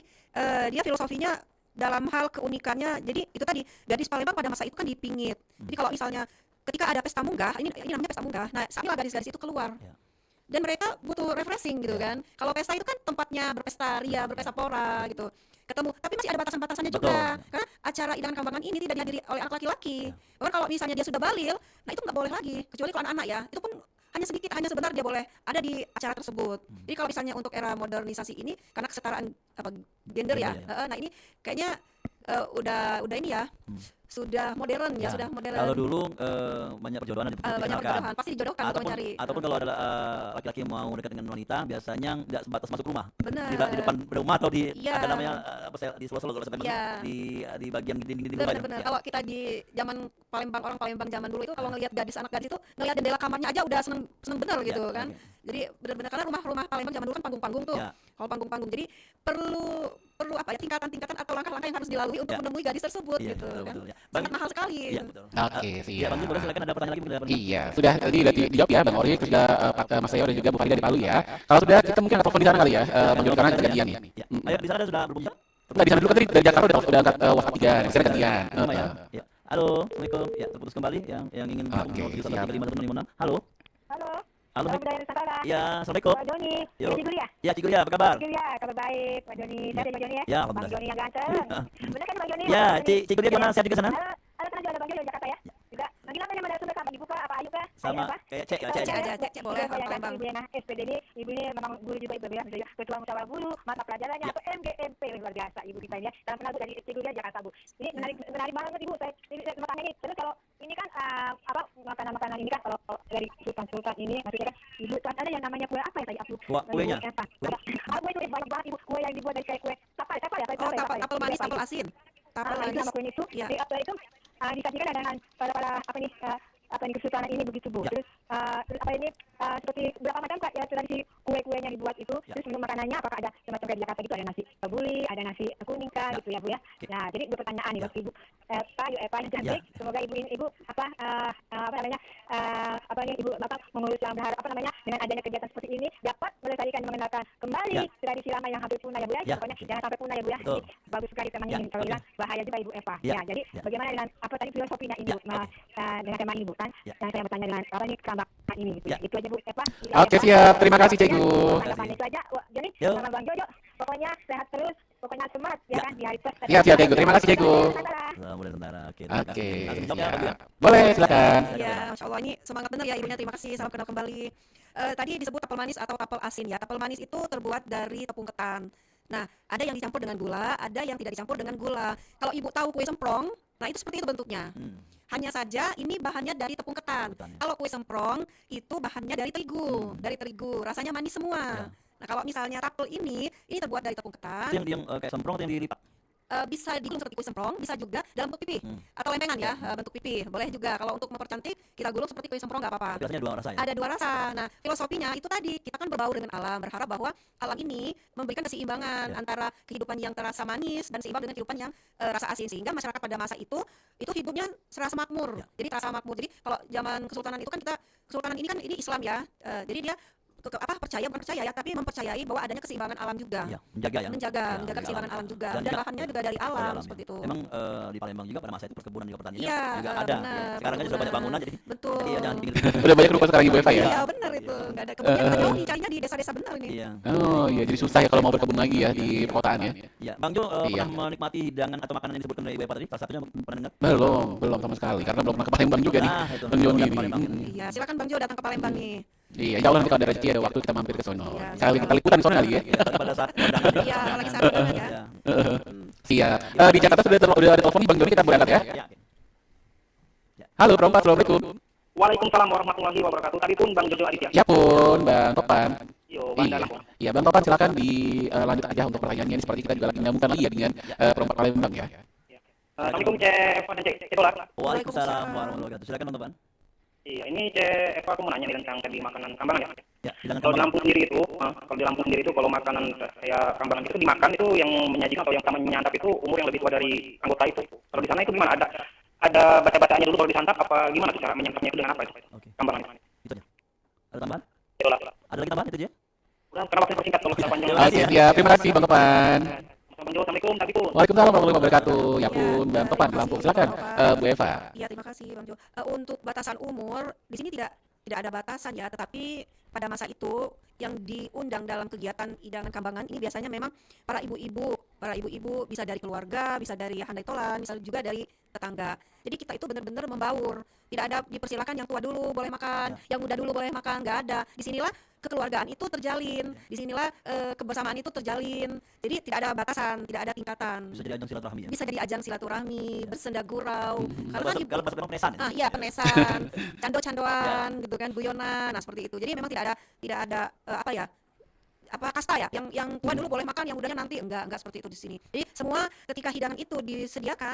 [SPEAKER 5] dia filosofinya dalam hal keunikannya. Jadi itu tadi gadis Palembang pada masa itu kan dipingit. Jadi kalau misalnya ketika ada pesta munggah, ini namanya pesta munggah. Nah, saatnya gadis-gadis itu keluar.
[SPEAKER 4] Ya.
[SPEAKER 5] Dan mereka butuh refreshing gitu kan. Kalau pesta itu kan tempatnya berpesta ria, berpesta pora gitu. Ketemu, tapi masih ada batasan-batasannya juga.
[SPEAKER 4] Betul.
[SPEAKER 5] Karena acara hidangan kambangan ini tidak dihadiri oleh anak laki-laki. Bahkan kalau misalnya dia sudah balil, nah itu nggak boleh lagi. Kecuali kalau anak-anak ya, itu pun hanya sedikit, hanya sebentar dia boleh ada di acara tersebut. Jadi kalau misalnya untuk era modernisasi ini, karena kesetaraan gender ya,
[SPEAKER 4] Gender ya.
[SPEAKER 5] nah ini kayaknya udah ini ya. Sudah modern ya, sudah modern.
[SPEAKER 4] Kalau dulu banyak perjodohan
[SPEAKER 5] banyak perjodohan, pasti dijodohkan untuk mencari.
[SPEAKER 4] Ataupun kalau ada laki-laki mau dekat dengan wanita, biasanya nggak sebatas masuk rumah.
[SPEAKER 5] Benar.
[SPEAKER 4] Di depan rumah atau di
[SPEAKER 5] Iya.
[SPEAKER 4] ada namanya di selo-selo kalau sampai
[SPEAKER 5] Iya.
[SPEAKER 4] di bagian dinding rumah.
[SPEAKER 5] Benar-benar. Kalau kita di zaman Palembang, orang Palembang zaman dulu itu kalau ngelihat anak gadis itu ngelihat jendela kamarnya aja udah seneng bener gitu kan. Jadi benar-benar karena rumah Palembang zaman dulu kan panggung-panggung tuh.
[SPEAKER 4] Ya.
[SPEAKER 5] Kalau panggung-panggung, jadi perlu apa ya, tingkatan-tingkatan atau langkah-langkah yang harus dilalui untuk menemui gadis tersebut
[SPEAKER 4] Iya,
[SPEAKER 5] gitu
[SPEAKER 4] betul,
[SPEAKER 5] kan.
[SPEAKER 4] betul, ya.
[SPEAKER 5] Sangat mahal sekali.
[SPEAKER 4] Iya, betul.
[SPEAKER 3] Oke,
[SPEAKER 4] Iya,
[SPEAKER 3] siap.
[SPEAKER 4] Bang Jul, boleh silakan ada pertanyaan lagi mungkin ada pertanyaan.
[SPEAKER 3] Iya, sudah tadi dijawab ya Bang Ori, sudah Mas Leo dan juga Bu Farida dari Palu ya. Kalau sudah kita mungkin ada telepon di sana kali ya, Bang Joni karena gantian nih.
[SPEAKER 4] Ya. Ayo di sana sudah berbunyi.
[SPEAKER 3] Enggak di sana dulu kan tadi dari Jakarta udah WhatsApp 3, sekarang gantian.
[SPEAKER 4] Sama ya. Ya. Halo, Assalamualaikum. Ya, terputus kembali yang ingin
[SPEAKER 3] Oke, siap.
[SPEAKER 4] 71355 Halo.
[SPEAKER 6] Halo.
[SPEAKER 4] Halo.
[SPEAKER 6] Budaya Nusantara.
[SPEAKER 4] Ya, Assalamualaikum.
[SPEAKER 6] Pak Joni.
[SPEAKER 4] Yo.
[SPEAKER 6] Cik Gulia.
[SPEAKER 4] Ya, Cik Gulia, apa kabar?
[SPEAKER 6] Cik Gulia, kabar baik. Pak Joni. Saya Pak Joni ya.
[SPEAKER 4] Ya,
[SPEAKER 6] Bang
[SPEAKER 4] alhamdulillah.
[SPEAKER 6] Joni yang ganteng. Benar kan Bang Joni?
[SPEAKER 4] Ya,
[SPEAKER 6] Bang Joni.
[SPEAKER 4] Cik Gulia gimana? Sehat juga sana?
[SPEAKER 6] Ada kenal juga ada Bang Joni di Jakarta ya. Juga. Manggil apa namanya sumber apa? Ibu kah? Apa Ayu kah?
[SPEAKER 4] Sama
[SPEAKER 6] Apa?
[SPEAKER 4] kayak Cek ya,
[SPEAKER 5] Cek
[SPEAKER 4] Cek.
[SPEAKER 5] aja, Cek boleh
[SPEAKER 6] Iya,
[SPEAKER 5] kalau
[SPEAKER 6] ya,
[SPEAKER 5] Palembang.
[SPEAKER 6] Ibu Yana SPD ini, ibu ini memang guru juga ibu ya, misalnya ketua musyawarah guru, mata pelajarannya atau MGMP luar biasa ibu kita ini ya. Salam kenal tuh dari Cik Gulia Jakarta Bu. Ini menarik banget ibu. Saya mau tanya ini. Terus kalau ini kan apa makanan-makanan ini kan kalau dari sultan ini maksudnya kan ibu kan ada yang namanya kue apa ya tadi aku?
[SPEAKER 4] Kuenya.
[SPEAKER 6] Kue itu banyak banget ibu. Kue yang dibuat dari kayak kue tapal ya?
[SPEAKER 5] Oh, tapel manis, tapel asin. Tapel manis.
[SPEAKER 6] Sama kue itu.
[SPEAKER 5] Iya.
[SPEAKER 6] Di apa itu disajikan dengan pada apa nih apa nih kesultanan ini begitu Bu.
[SPEAKER 4] Ya.
[SPEAKER 6] Terus apa ini seperti berapa macam Kak ya tradisi kue-kuenya dibuat itu.
[SPEAKER 4] Ya.
[SPEAKER 6] Terus menu makanannya apakah ada semacam kayak di Jakarta gitu ada nasi kebuli, ada nasi kuning kah
[SPEAKER 4] Ya.
[SPEAKER 6] gitu ya Bu ya.
[SPEAKER 4] Oke.
[SPEAKER 6] Nah, jadi dua pertanyaan nih
[SPEAKER 4] Ya.
[SPEAKER 6] buat Ibu Eva yang cantik. Semoga ibu apa namanya apa nih Ibu Bapak mengurus yang berharap apa namanya dengan adanya kegiatan seperti ini dapat melestarikan mengenalkan kembali
[SPEAKER 4] Ya.
[SPEAKER 6] tradisi lama yang hampir punah ya Bu ya.
[SPEAKER 4] Ya.
[SPEAKER 6] Pokoknya jangan sampai punah ya Bu ya.
[SPEAKER 4] Betul.
[SPEAKER 6] Jadi, bagus sekali teman
[SPEAKER 4] Ya.
[SPEAKER 6] ini kalau
[SPEAKER 4] Oke.
[SPEAKER 6] bilang bahaya juga Ibu Eva.
[SPEAKER 4] Ya.
[SPEAKER 6] Ya, jadi
[SPEAKER 4] Ya.
[SPEAKER 6] bagaimana dengan apa tadi filosofinya ini
[SPEAKER 4] Ya.
[SPEAKER 6] Bu dengan tema ini Bu kan?
[SPEAKER 4] Ya.
[SPEAKER 6] Yang saya bertanya dengan apa nih keambatan ini gitu.
[SPEAKER 4] Ya.
[SPEAKER 6] Itu aja Bu Eva.
[SPEAKER 3] Oke, siap. Terima kasih, Cikgu.
[SPEAKER 6] Tanggapan itu aja. Wah, jadi
[SPEAKER 4] Yo.
[SPEAKER 6] sama Bang Jojo. Pokoknya sehat terus, pokoknya semangat ya
[SPEAKER 4] Ya.
[SPEAKER 6] kan di hari pers.
[SPEAKER 3] Siap, siap, Cikgu. Terima kasih, Cikgu.
[SPEAKER 4] Mulai tentara. Oke.
[SPEAKER 3] Oke,
[SPEAKER 4] Langsung jawab ya, Bang Jul.
[SPEAKER 3] siap. Boleh, silakan.
[SPEAKER 5] Iya, Masya Allah ini semangat benar ya ibunya. Terima kasih, salam kenal kembali. Tadi disebut tapel manis atau tapel asin ya. Tapel manis itu terbuat dari tepung ketan. Nah, ada yang dicampur dengan gula, ada yang tidak dicampur dengan gula. Kalau ibu tahu kue semprong, nah itu seperti itu bentuknya. Hanya saja ini bahannya dari tepung ketan.
[SPEAKER 4] Ketan, ya.
[SPEAKER 5] Kalau kue semprong itu bahannya dari terigu, rasanya manis semua.
[SPEAKER 4] Ya.
[SPEAKER 5] Nah, kalau misalnya tapel ini terbuat dari tepung ketan.
[SPEAKER 4] Itu yang kayak semprong atau yang dilipat?
[SPEAKER 5] Bisa digulung seperti kue semprong, bisa juga dalam bentuk pipi atau lempengan ya, bentuk pipi. Boleh juga kalau untuk mempercantik kita gulung seperti kue semprong nggak apa-apa.
[SPEAKER 4] Biasanya dua rasa ya.
[SPEAKER 5] Ada dua rasa. Nah, filosofinya itu tadi kita kan berbaur dengan alam, berharap bahwa alam ini memberikan keseimbangan
[SPEAKER 4] Ya.
[SPEAKER 5] antara kehidupan yang terasa manis dan seimbang dengan kehidupan yang rasa asin, sehingga masyarakat pada masa itu hidupnya serasa makmur.
[SPEAKER 4] Ya.
[SPEAKER 5] Jadi terasa makmur. Jadi kalau zaman kesultanan itu kan kesultanan ini kan ini Islam ya. Jadi dia bukan percaya ya, tapi mempercayai bahwa adanya keseimbangan alam juga.
[SPEAKER 4] Iya, menjaga ya.
[SPEAKER 5] Menjaga
[SPEAKER 4] Ya,
[SPEAKER 5] keseimbangan alam juga. Dan
[SPEAKER 4] tidak-
[SPEAKER 5] lahannya juga dari alam
[SPEAKER 4] ya.
[SPEAKER 5] seperti itu.
[SPEAKER 4] Emang di Palembang juga pada masa itu perkebunan juga pertanian
[SPEAKER 5] Iya,
[SPEAKER 4] juga ada.
[SPEAKER 5] benar,
[SPEAKER 4] Ya. Sekarang kan sudah banyak bangunan jadi
[SPEAKER 5] Betul.
[SPEAKER 4] jadi ya jangan bikin
[SPEAKER 3] Udah banyak lupa sekarang Ibu Eva ya?
[SPEAKER 5] Iya benar itu, nggak ada kebun yang jauh dicarinya di desa-desa benar ini.
[SPEAKER 4] Iya.
[SPEAKER 3] Oh iya, jadi susah ya kalau mau berkebun lagi ya di perkotaan ya?
[SPEAKER 4] Iya, Bang Jo
[SPEAKER 3] Iya.
[SPEAKER 4] pernah menikmati hidangan atau makanan yang disebutkan dari Ibu Eva tadi? Salah satunya pernah dengar?
[SPEAKER 3] Belum sama sekali karena belum pernah ke Palembang juga nih.
[SPEAKER 4] Nah, itu.
[SPEAKER 3] Bang Joni
[SPEAKER 4] Udah ke
[SPEAKER 3] ini.
[SPEAKER 4] Palembang.
[SPEAKER 5] Iya, silakan Bang Jo datang ke Palembang nih.
[SPEAKER 3] Iya, insya Allah nanti kalau ada rezeki ada waktu kita mampir ke sono.
[SPEAKER 5] Iya,
[SPEAKER 3] Kali kita liputan sono lagi ya.
[SPEAKER 4] Pada saat undangan ya.
[SPEAKER 5] Iya, lagi saat itu ya.
[SPEAKER 4] Iya.
[SPEAKER 3] Siap. Di Jakarta udah ada telepon nih Bang Joni, kita boleh angkat ya.
[SPEAKER 4] Ya.
[SPEAKER 3] Halo, Perompak, Assalamualaikum.
[SPEAKER 1] Waalaikumsalam warahmatullahi wabarakatuh. Tadi pun Bang Jojo Aditya.
[SPEAKER 3] Ya pun, Bang Topan.
[SPEAKER 1] Yo, Bang
[SPEAKER 3] Iya,
[SPEAKER 1] Dalam.
[SPEAKER 3] iya Bang Topan silakan dilanjut aja untuk pertanyaannya. Ini seperti kita juga lagi menyambungkan lagi ya dengan Perompak Palembang ya.
[SPEAKER 1] Assalamualaikum Cek Eva dan Cek Dolar.
[SPEAKER 4] Waalaikumsalam warahmatullahi wabarakatuh. Silakan Bang Topan.
[SPEAKER 1] Iya, ini Cek Eva aku mau nanya nih tentang tadi makanan kambangan ya.
[SPEAKER 4] Ya, hidangan
[SPEAKER 1] Kalau di
[SPEAKER 4] Palembang.
[SPEAKER 1] Lampung sendiri itu, kalau makanan kayak kambangan itu dimakan itu yang menyajikan atau yang pertama menyantap itu umur yang lebih tua dari anggota itu. Kalau di sana itu gimana? Ada baca-bacaannya dulu baru disantap apa gimana tuh cara menyantapnya itu dengan apa itu?
[SPEAKER 4] Oke.
[SPEAKER 1] Kambangan.
[SPEAKER 4] Itu aja. Ada tambahan?
[SPEAKER 1] Dolar.
[SPEAKER 4] Ada lagi tambahan itu aja?
[SPEAKER 1] Udah, karena waktu persingkat kalau kita panjang.
[SPEAKER 3] Oke, siap. Terima kasih Bang Topan.
[SPEAKER 1] Bang Jo, Assalamualaikum. Tadi pun.
[SPEAKER 3] Waalaikumsalam warahmatullahi wabarakatuh. Ya
[SPEAKER 5] Iya,
[SPEAKER 3] pun, Bang
[SPEAKER 5] terima
[SPEAKER 3] Topan di
[SPEAKER 5] kasih,
[SPEAKER 3] Lampung. Silakan,
[SPEAKER 5] Bang Topan.
[SPEAKER 3] Bu Eva.
[SPEAKER 5] Iya, terima kasih Bang Jo. Untuk batasan umur di sini tidak ada batasan ya, tetapi pada masa itu yang diundang dalam kegiatan hidangan kambangan ini biasanya memang para ibu-ibu para ibu-ibu, bisa dari keluarga, bisa dari handai tolan, bisa juga dari tetangga. Jadi kita itu benar-benar membaur. Tidak ada dipersilakan yang tua dulu boleh makan, yang muda dulu boleh makan, nggak ada. Disinilah kekeluargaan itu terjalin, disinilah kebersamaan itu terjalin. Jadi tidak ada batasan, tidak ada tingkatan.
[SPEAKER 4] Bisa jadi ajang silaturahmi ya.
[SPEAKER 5] Bisa jadi ajang silaturahmi, bersenda gurau.
[SPEAKER 4] Kalau bahasa Bandung penesan ya.
[SPEAKER 5] Iya, penesan, cando-candoan gitu kan, guyonan, nah seperti itu. Jadi memang tidak ada kasta ya, yang tua dulu boleh makan, yang mudanya nanti enggak seperti itu di sini. Jadi semua ketika hidangan itu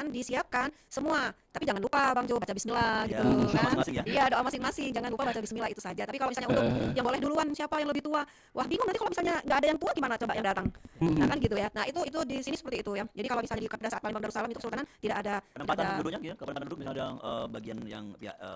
[SPEAKER 5] disiapkan semua, tapi jangan lupa Bang Jo baca bismillah
[SPEAKER 4] Ya,
[SPEAKER 5] gitu
[SPEAKER 4] doa
[SPEAKER 5] kan.
[SPEAKER 4] masing-masing ya.
[SPEAKER 5] Iya, doa masing-masing, jangan lupa baca bismillah itu saja. Tapi kalau misalnya untuk yang boleh duluan siapa yang lebih tua, wah bingung nanti kalau misalnya nggak ada yang tua gimana coba yang datang. Nah kan gitu ya. Nah itu di sini seperti itu ya. Jadi kalau misalnya pada saat Palembang Darussalam itu Kesultanan tidak ada
[SPEAKER 4] Penempatan duduknya gitu, penempatan duduk misalnya ada bagian yang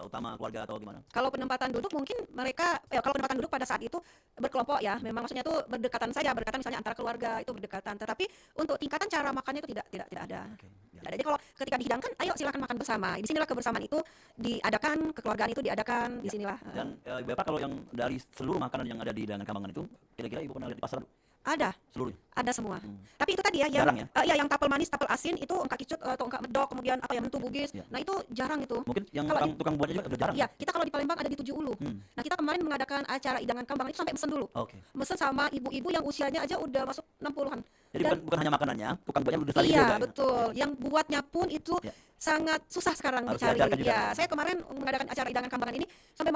[SPEAKER 4] utama keluarga atau gimana?
[SPEAKER 5] Kalau penempatan duduk mungkin mereka kalau penempatan duduk pada saat itu berkelompok ya, memang maksudnya itu berdekatan saja, berdekatan misalnya antara keluarga itu berdekatan. Tetapi untuk tingkatan cara makannya itu tidak ada.
[SPEAKER 4] Oke, ya.
[SPEAKER 5] Tidak ada. Jadi kalau ketika dihidangkan, ayo silakan makan bersama. Di sinilah kebersamaan itu diadakan, kekeluargaan itu diadakan di sinilah.
[SPEAKER 4] Dan Bapak kalau yang dari seluruh makanan yang ada di hidangan Kambangan itu, kira-kira Ibu pernah lihat di pasar
[SPEAKER 5] Ada
[SPEAKER 4] seluruhnya?
[SPEAKER 5] ada semua. Tapi itu tadi ya yang
[SPEAKER 4] Jarang ya?
[SPEAKER 5] yang tapel manis, tapel asin itu engkak kicut atau engkak medok, kemudian apa ya mentu bugis.
[SPEAKER 4] Ya.
[SPEAKER 5] Nah itu jarang itu.
[SPEAKER 4] Mungkin yang
[SPEAKER 5] Kalau-
[SPEAKER 4] tukang buatnya juga udah jarang.
[SPEAKER 5] Iya, kita kalau di Palembang ada di Tujuh Ulu. Nah, kita kemarin mengadakan acara hidangan Kambangan itu sampai mesen dulu.
[SPEAKER 4] Oke.
[SPEAKER 5] Mesen sama ibu-ibu yang usianya aja udah masuk 60-an.
[SPEAKER 4] Jadi
[SPEAKER 5] Dan-
[SPEAKER 4] bukan hanya makanannya, tukang buatnya udah saling
[SPEAKER 5] Iya,
[SPEAKER 4] juga.
[SPEAKER 5] betul. Yang buatnya pun itu
[SPEAKER 4] Ya.
[SPEAKER 5] sangat susah sekarang
[SPEAKER 4] Harus
[SPEAKER 5] dicari.
[SPEAKER 4] diajarkan juga.
[SPEAKER 5] Ya, saya kemarin mengadakan acara hidangan Kambangan ini sampai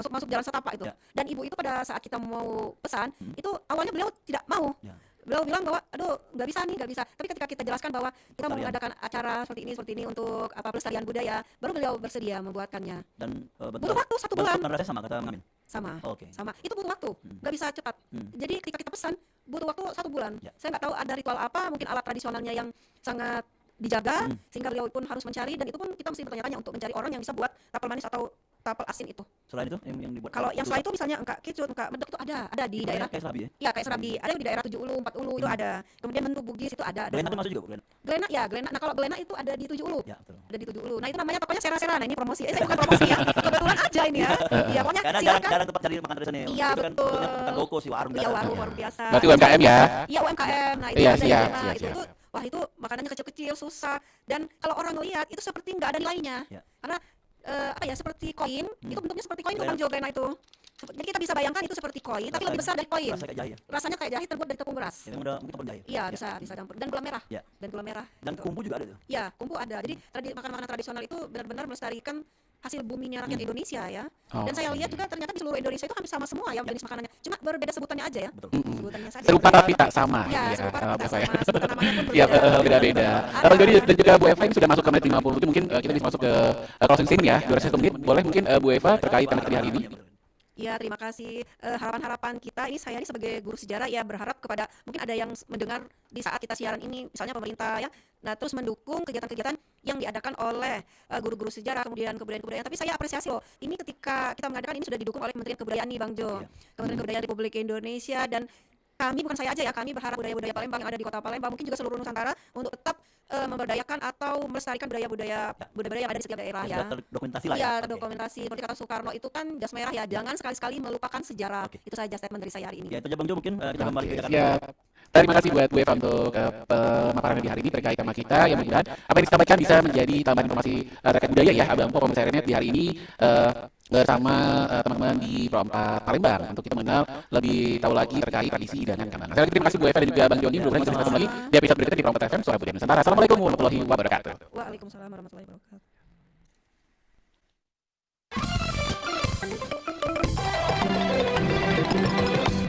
[SPEAKER 5] masuk jalan setapak itu.
[SPEAKER 4] Ya.
[SPEAKER 5] Dan ibu itu pada saat kita mau pesan, itu awalnya beliau tidak mau.
[SPEAKER 4] Ya.
[SPEAKER 5] Beliau bilang bahwa aduh nggak bisa. Tapi ketika kita jelaskan bahwa kita mau
[SPEAKER 4] Pelestarian.
[SPEAKER 5] mengadakan acara seperti ini untuk pelestarian budaya, baru beliau bersedia membuatkannya.
[SPEAKER 4] Dan
[SPEAKER 5] Butuh waktu 1 bulan.
[SPEAKER 4] Dan rasanya sama kata Ngamin.
[SPEAKER 5] Sama.
[SPEAKER 4] Oke.
[SPEAKER 5] Sama. Itu butuh waktu. Nggak bisa cepat. Jadi ketika kita pesan butuh waktu 1 bulan.
[SPEAKER 4] Ya.
[SPEAKER 5] Saya nggak tahu ada ritual apa, mungkin alat tradisionalnya yang sangat dijaga sehingga beliau pun harus mencari, dan itu pun kita mesti bertanya-tanya untuk mencari orang yang bisa buat tapel manis atau tapel asin itu.
[SPEAKER 4] Selain itu yang dibuat.
[SPEAKER 5] Kalau yang selain itu misalnya engkak kicut, engkak medok itu ada di daerah.
[SPEAKER 4] kayak serabi ya.
[SPEAKER 5] Iya, kayak Serabi. Ada yang di daerah 7 Ulu, 4 Ulu itu ada. Kemudian mentu bugis itu ada.
[SPEAKER 4] Gelenak itu masuk juga, Bu.
[SPEAKER 5] Gelenak ya, gelenak. Nah, kalau gelenak itu ada di 7 Ulu.
[SPEAKER 4] Ya, betul.
[SPEAKER 5] Ada di 7 Ulu. Nah, itu namanya tokonya Sera-Sera. Nah, ini promosi. Saya bukan promosi ya. Kebetulan aja ini ya. Iya, pokoknya
[SPEAKER 4] Karena
[SPEAKER 5] silakan.
[SPEAKER 4] jarang tempat cari makan tradisional.
[SPEAKER 5] Iya,
[SPEAKER 4] Itu kan
[SPEAKER 5] betul.
[SPEAKER 4] bentuknya bukan loko sih, warung
[SPEAKER 5] Iya,
[SPEAKER 4] biasa.
[SPEAKER 5] warung biasa.
[SPEAKER 3] Berarti UMKM ya.
[SPEAKER 5] Iya, UMKM. Nah, itu
[SPEAKER 3] Iya,
[SPEAKER 5] ada
[SPEAKER 3] siap,
[SPEAKER 5] yang
[SPEAKER 3] siap,
[SPEAKER 5] itu
[SPEAKER 3] siap.
[SPEAKER 5] tuh, wah itu makanannya kecil-kecil, susah. Dan kalau orang lihat itu seperti nggak ada nilainya.
[SPEAKER 4] Ya.
[SPEAKER 5] Karena seperti koin, itu bentuknya seperti koin tuh Bang Jo, Glena itu. Jadi kita bisa bayangkan itu seperti koin, tapi lebih besar dari koin.
[SPEAKER 4] Rasa kayak jahe ya.
[SPEAKER 5] Rasanya kayak jahe terbuat dari tepung beras.
[SPEAKER 4] Ini udah mungkin tepung jahe.
[SPEAKER 5] Iya, bisa campur. Dan gula merah.
[SPEAKER 4] Ya.
[SPEAKER 5] Dan gula merah.
[SPEAKER 4] Dan kumbu juga ada tuh.
[SPEAKER 5] Iya, kumbu ada. Jadi makanan-makanan tradisional itu benar-benar melestarikan hasil buminya rakyat Indonesia ya. Dan saya lihat juga ternyata di seluruh Indonesia itu hampir sama semua ya jenis makanannya. Cuma berbeda sebutannya aja ya.
[SPEAKER 4] Betul.
[SPEAKER 5] Sebutannya saja.
[SPEAKER 3] Serupa tapi tak sama.
[SPEAKER 5] Iya, serupa tapi tak
[SPEAKER 3] Bapak ya.
[SPEAKER 5] sama. Sebutan namanya pun
[SPEAKER 3] Iya,
[SPEAKER 5] berbeda.
[SPEAKER 3] beda-beda.
[SPEAKER 5] Ada.
[SPEAKER 3] Jadi dan juga Bu Eva ini sudah masuk ke menit 50 itu mungkin kita bisa masuk ke closing statement ya. Durasi 1 menit. Boleh mungkin Bu Eva terkait tema kita hari ini.
[SPEAKER 5] Ya, terima kasih. Harapan-harapan kita ini, saya ini sebagai guru sejarah ya berharap kepada mungkin ada yang mendengar di saat kita siaran ini, misalnya pemerintah ya, nah terus mendukung kegiatan-kegiatan yang diadakan oleh guru-guru sejarah, kemudian kebudayaan. Tapi saya apresiasi loh, ini ketika kita mengadakan ini sudah didukung oleh Kementerian Kebudayaan nih Bang Jo, Kementerian Kebudayaan Republik Indonesia, dan kami bukan saya aja ya, kami berharap budaya-budaya Palembang yang ada di kota Palembang, mungkin juga seluruh Nusantara untuk tetap memberdayakan atau melestarikan budaya-budaya yang ada di setiap daerah ya.
[SPEAKER 4] Terdokumentasi lah ya.
[SPEAKER 5] Iya,
[SPEAKER 4] Oke.
[SPEAKER 5] terdokumentasi. Seperti kata Soekarno itu kan gas merah ya. Jangan sekali-sekali melupakan sejarah.
[SPEAKER 4] Oke.
[SPEAKER 5] Itu saja statement dari saya hari ini.
[SPEAKER 4] Ya itu aja Bang Jo, mungkin kita kembali ke
[SPEAKER 3] Oke,
[SPEAKER 4] Jakarta.
[SPEAKER 3] siap. Terima kasih buat Bu Eva untuk pemaparan di hari ini terkait tema kita, yang mudah-mudahan apa yang disampaikan bisa menjadi tambahan informasi terkait budaya ya Abang Po pemirsa Renet di hari ini bersama teman-teman di Pro 4 Palembang untuk kita mengenal lebih tahu lagi terkait tradisi hidangan Kambangan. Sekali lagi terima kasih Bu Eva dan juga Bang Joni. Mudah-mudahan kita ketemu lagi di episode berikutnya di Pro 4 FM Suara Budaya Nusantara. Assalamualaikum warahmatullahi wabarakatuh.
[SPEAKER 5] Waalaikumsalam warahmatullahi wabarakatuh.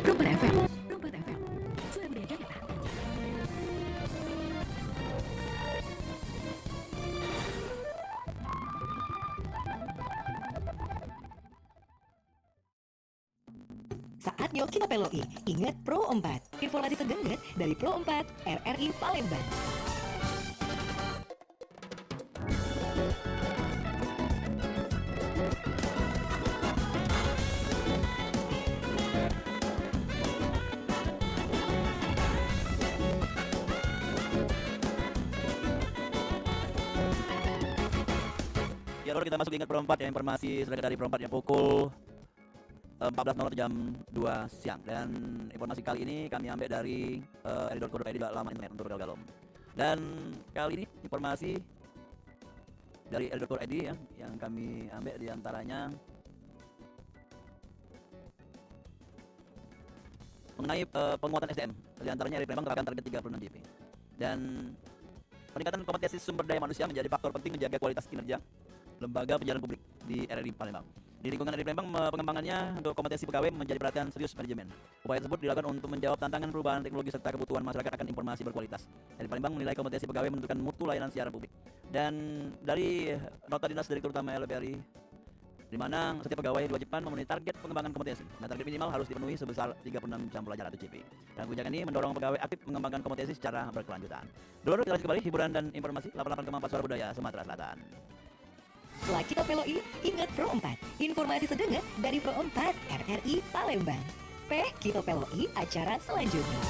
[SPEAKER 7] Rumpat FM. Rumpat FM. Suara Budaya Jakarta. Saatnya kita peloi. Ingat Pro 4. Informasi tergenggam dari Pro 4 RRI Palembang.
[SPEAKER 4] Ya lalu kita masuk ingat Pro 4 ya, informasi sudah dari Pro 4 yang pukul 14.00 jam 2 siang. Dan informasi kali ini kami ambil dari ri.co.id laman internet untuk Galgalom. Dan kali ini informasi dari ri.co.id ya, yang kami ambil diantaranya mengenai penguatan SDM. Diantaranya di Palembang terapkan target 36 JP. Dan peningkatan kompetensi sumber daya manusia menjadi faktor penting menjaga kualitas kinerja lembaga penyiaran publik di RRI Palembang. Di lingkungan RRI Palembang, pengembangannya untuk kompetensi pegawai menjadi perhatian serius manajemen. Upaya tersebut dilakukan untuk menjawab tantangan perubahan teknologi serta kebutuhan masyarakat akan informasi berkualitas. RRI Palembang menilai kompetensi pegawai menentukan mutu layanan siaran publik. Dan dari nota dinas Direktur Utama LPRI, di mana setiap pegawai diwajibkan memenuhi target pengembangan kompetensi. Nah, target minimal harus dipenuhi sebesar 36 jam belajar atau JP. Dan kebijakan ini mendorong pegawai aktif mengembangkan kompetensi secara berkelanjutan. Dulu kita lanjut kembali hiburan dan informasi 88,4 Suara Budaya Sumatera Selatan.
[SPEAKER 7] Setelah kita peloi, ingat Pro 4. Informasi sedengat dari Pro 4 RRI Palembang. Kita peloi acara selanjutnya.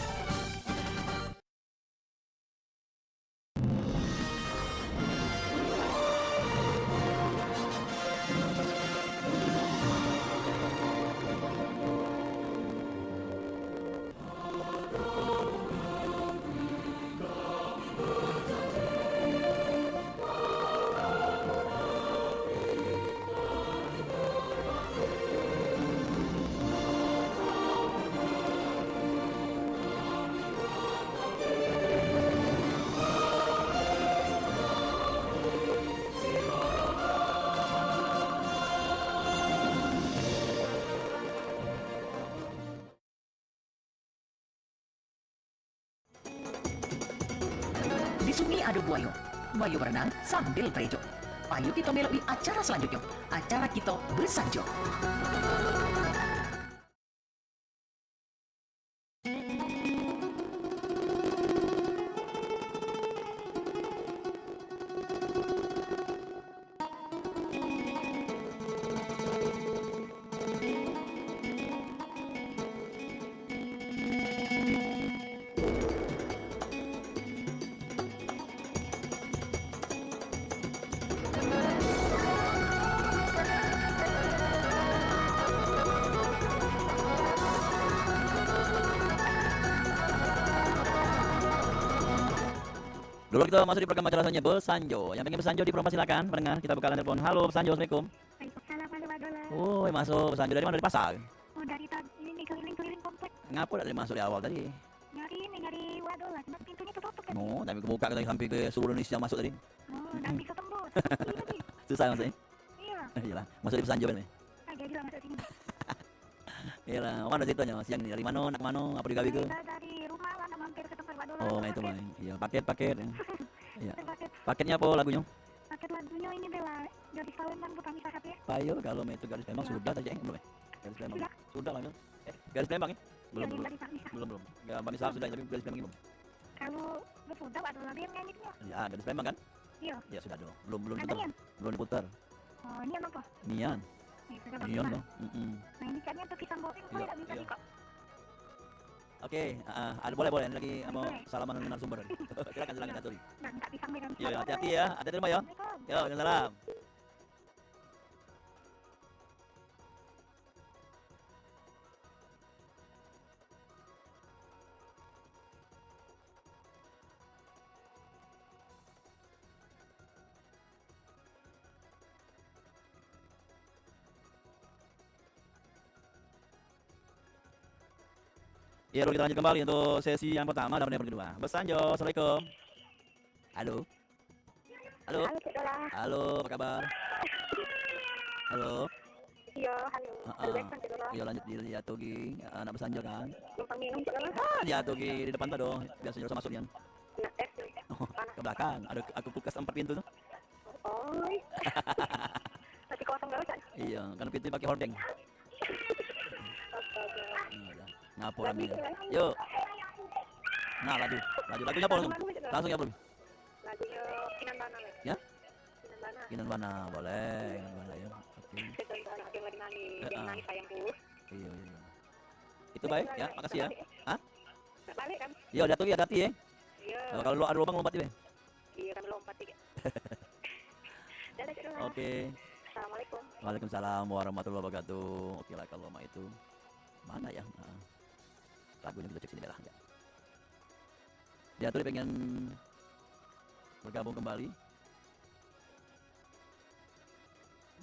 [SPEAKER 8] Di sungai ada buaya. Buaya berenang sambil berejo. Ayo kita meloi acara selanjutnya. Acara kita bersanjo.
[SPEAKER 4] Dulu kita masuk di program acara selanjutnya Bersanjo. Yang pengen bersanjo di program silakan pendengar. Kita bakalan telepon. Halo Bersanjo, Assalamualaikum.
[SPEAKER 6] Waalaikumsalam warahmatullahi wabarakatuh.
[SPEAKER 4] Oh, masuk bersanjo dari mana? Dari pasar.
[SPEAKER 6] Oh, dari tadi ini keliling-keliling komplek.
[SPEAKER 4] Ngapa dari masuk di awal tadi?
[SPEAKER 6] Nyari Wadola, cuma pintunya tertutup kan.
[SPEAKER 4] Oh, tapi kebuka tadi sampai ke seluruh Indonesia masuk tadi.
[SPEAKER 6] Oh, dan bisa tembus. Ini tadi.
[SPEAKER 4] Susah maksudnya.
[SPEAKER 6] Iya.
[SPEAKER 4] Iyalah, masuk di bersanjo kan.
[SPEAKER 6] Jadi lah masuk sini.
[SPEAKER 4] Iyalah, mana ceritanya Mas? Yang ini dari mana? Nak mana? Apa digawe ke?
[SPEAKER 6] Dari rumah lah mampir ke tempat Wadola.
[SPEAKER 4] Oh, itu main. Iya, paket. Iya.
[SPEAKER 6] Paket.
[SPEAKER 4] Paketnya apa lagunya?
[SPEAKER 6] Paket lagunya ini bela jadi Palembang bukan Misahat ya.
[SPEAKER 4] Payo kalau itu garis Palembang sudah tadi belum ya? Garis Palembang. Sudah lah. Garis Palembang ya? Belum. Belum. Enggak Bami Sahab sudah tapi garis Palembang belum.
[SPEAKER 6] Kalau sudah Wadola dia nyanyinya.
[SPEAKER 4] Ya, garis Palembang kan?
[SPEAKER 6] Iya.
[SPEAKER 4] Ya sudah dong. Belum
[SPEAKER 6] Ada
[SPEAKER 4] diputar.
[SPEAKER 6] Nian?
[SPEAKER 4] Belum diputar.
[SPEAKER 6] Oh, ini apa?
[SPEAKER 4] Nian.
[SPEAKER 6] Sudah
[SPEAKER 4] Nian
[SPEAKER 6] bagus.
[SPEAKER 4] dong.
[SPEAKER 6] Nah, ini kayaknya tuh pisang goreng kok
[SPEAKER 4] Iya,
[SPEAKER 6] tidak bisa
[SPEAKER 4] iya.
[SPEAKER 6] sih kok.
[SPEAKER 4] Oke, ada boleh ini lagi mau salaman dengan narasumber. Silakan Daturi.
[SPEAKER 6] Nah, enggak pisang dengan
[SPEAKER 4] Iya, hati-hati ya. Hati-hati rumah ya.
[SPEAKER 6] Assalamualaikum.
[SPEAKER 4] Yo, salam. Ya, lalu kita lanjut kembali untuk sesi yang pertama dan yang kedua. Bersanjo, Assalamualaikum. Halo. Halo.
[SPEAKER 6] Halo, Cik Dola.
[SPEAKER 4] Halo, apa kabar? Halo.
[SPEAKER 6] Iya, halo. Halo, baik kan, Cik Dola.
[SPEAKER 4] Iya lanjut di Atogi, anak bersanjo kan?
[SPEAKER 6] Numpang minum, Cik Dola.
[SPEAKER 4] Di Atogi di depan tuh dong, biasa nyuruh masuk Nian.
[SPEAKER 6] Nah,
[SPEAKER 4] Oh, ke belakang, ada aku kulkas 4 pintu tuh.
[SPEAKER 6] Oh, masih kosong gak kan?
[SPEAKER 4] Iya, karena pintu pakai hordeng. Iya, ngapur ambil. Yuk. Nah, lagunya apa langsung ya, Bro?
[SPEAKER 6] Lagunya Kinan Bana.
[SPEAKER 4] Ya?
[SPEAKER 6] Kinan Bana.
[SPEAKER 4] Kinan Bana, boleh. Kinan Bana ya. Oke.
[SPEAKER 6] Cik Dola, dia lagi nangis. Dia nangis sayangku.
[SPEAKER 4] Iya. Itu baik ya, makasih ya. Hah?
[SPEAKER 6] Nggak balik kan?
[SPEAKER 4] Iya, hati-hati ya.
[SPEAKER 6] Iya.
[SPEAKER 4] Kalau lu ada lubang lompat ya.
[SPEAKER 6] Iya, kami lompat tiga. Dadah, Cik Dola.
[SPEAKER 4] Oke.
[SPEAKER 6] Assalamualaikum.
[SPEAKER 4] Waalaikumsalam warahmatullahi wabarakatuh. Oke lah kalau mah itu. Ya, tuh dia pengen bergabung kembali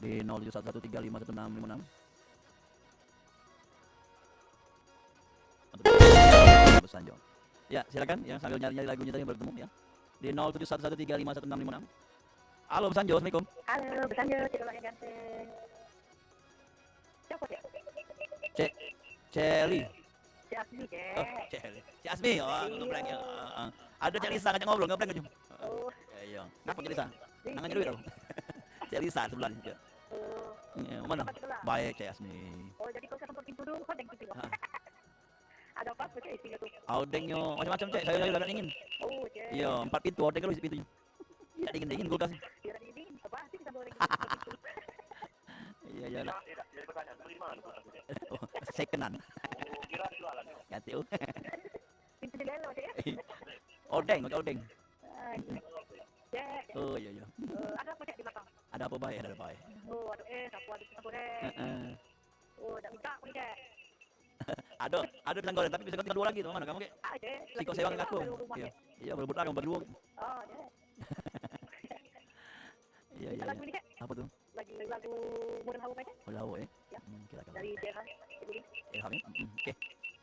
[SPEAKER 4] di 0711351656. Untuk Besanjo. Ya, silakan ya sambil nyari-nyari lagunya tadi bertemu ya. Di 0711351656. Halo Besanjo, Assalamualaikum.
[SPEAKER 6] Halo, Besanjo, coba yang ganteng. Siapa ya?
[SPEAKER 4] Celi.
[SPEAKER 6] Si Asmi,
[SPEAKER 4] Oh, Celi. Si Asmi, oh, ngebrang ya. Ada Celisa ngajak ngobrol, ngebrang aja.
[SPEAKER 6] Oh,
[SPEAKER 4] Iya, ngapa Celisa? Nangan duit dong. Celisa sebelah ya. Ya, mana? Baik, Cek Asmi.
[SPEAKER 6] oh jadi kau sekarang pintu dulu, kau tengok pintu. Ada apa pakai isinya tuh?
[SPEAKER 4] Odengnya macam-macam, Cek. Saya udah dingin.
[SPEAKER 6] Oh, cek.
[SPEAKER 4] Iya, 4 pintu odeng kalau isi pintunya. Tidak dingin-dingin kulkas.
[SPEAKER 6] Biar ini apa sih kita boleh
[SPEAKER 4] Iya, iya. Oh, secondan. Nggak tahu.
[SPEAKER 6] pintu di lelo cek ya?
[SPEAKER 4] Odeng, pakai odeng.
[SPEAKER 6] Cek.
[SPEAKER 4] Oh, iya, iya.
[SPEAKER 6] Ada apa cek di belakang?
[SPEAKER 4] Ada apa baik, ada apa baik.
[SPEAKER 6] Oh, aduh sapu ada pisang goreng. Oh, dah minta aku nih cek.
[SPEAKER 4] Ada pisang goreng, tapi pisang goreng tinggal 2 lagi tuh. Mana kamu, Kek?
[SPEAKER 6] Ah, cek.
[SPEAKER 4] Siko sewa dengan aku. Iya, iya berebut lah kamu berdua.
[SPEAKER 6] Oh, cek.
[SPEAKER 4] Iya, iya.
[SPEAKER 6] Lagu ini cek.
[SPEAKER 4] Apa tuh?
[SPEAKER 6] Lagu Modern Hawu cek.
[SPEAKER 4] Model awo ya?
[SPEAKER 6] Ya.
[SPEAKER 4] Kita akan
[SPEAKER 6] Dari Jerhan.
[SPEAKER 4] Ilham ya? Oke.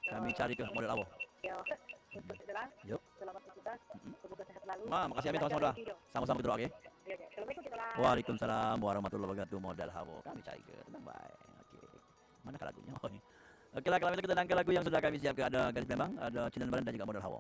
[SPEAKER 4] Kami cari ke model awo.
[SPEAKER 6] Ya, untuk saudara.
[SPEAKER 4] Yuk.
[SPEAKER 6] Selamat bertugas. Semoga sehat selalu.
[SPEAKER 4] Makasih Amin sama-sama dah. Sama-sama berdoa ya.
[SPEAKER 6] Ya, cek. Assalamualaikum saudara.
[SPEAKER 4] Waalaikumsalam warahmatullahi wabarakatuh. Modal hawo kami cari ke tenang baik. Oke. Mana lagunya? Oh, ini. Oke lah, kalau itu kita nangkep lagu yang sudah kami siapkan. Ada Garis Bembang, ada Cinta Lebaran dan juga Modal Hawo.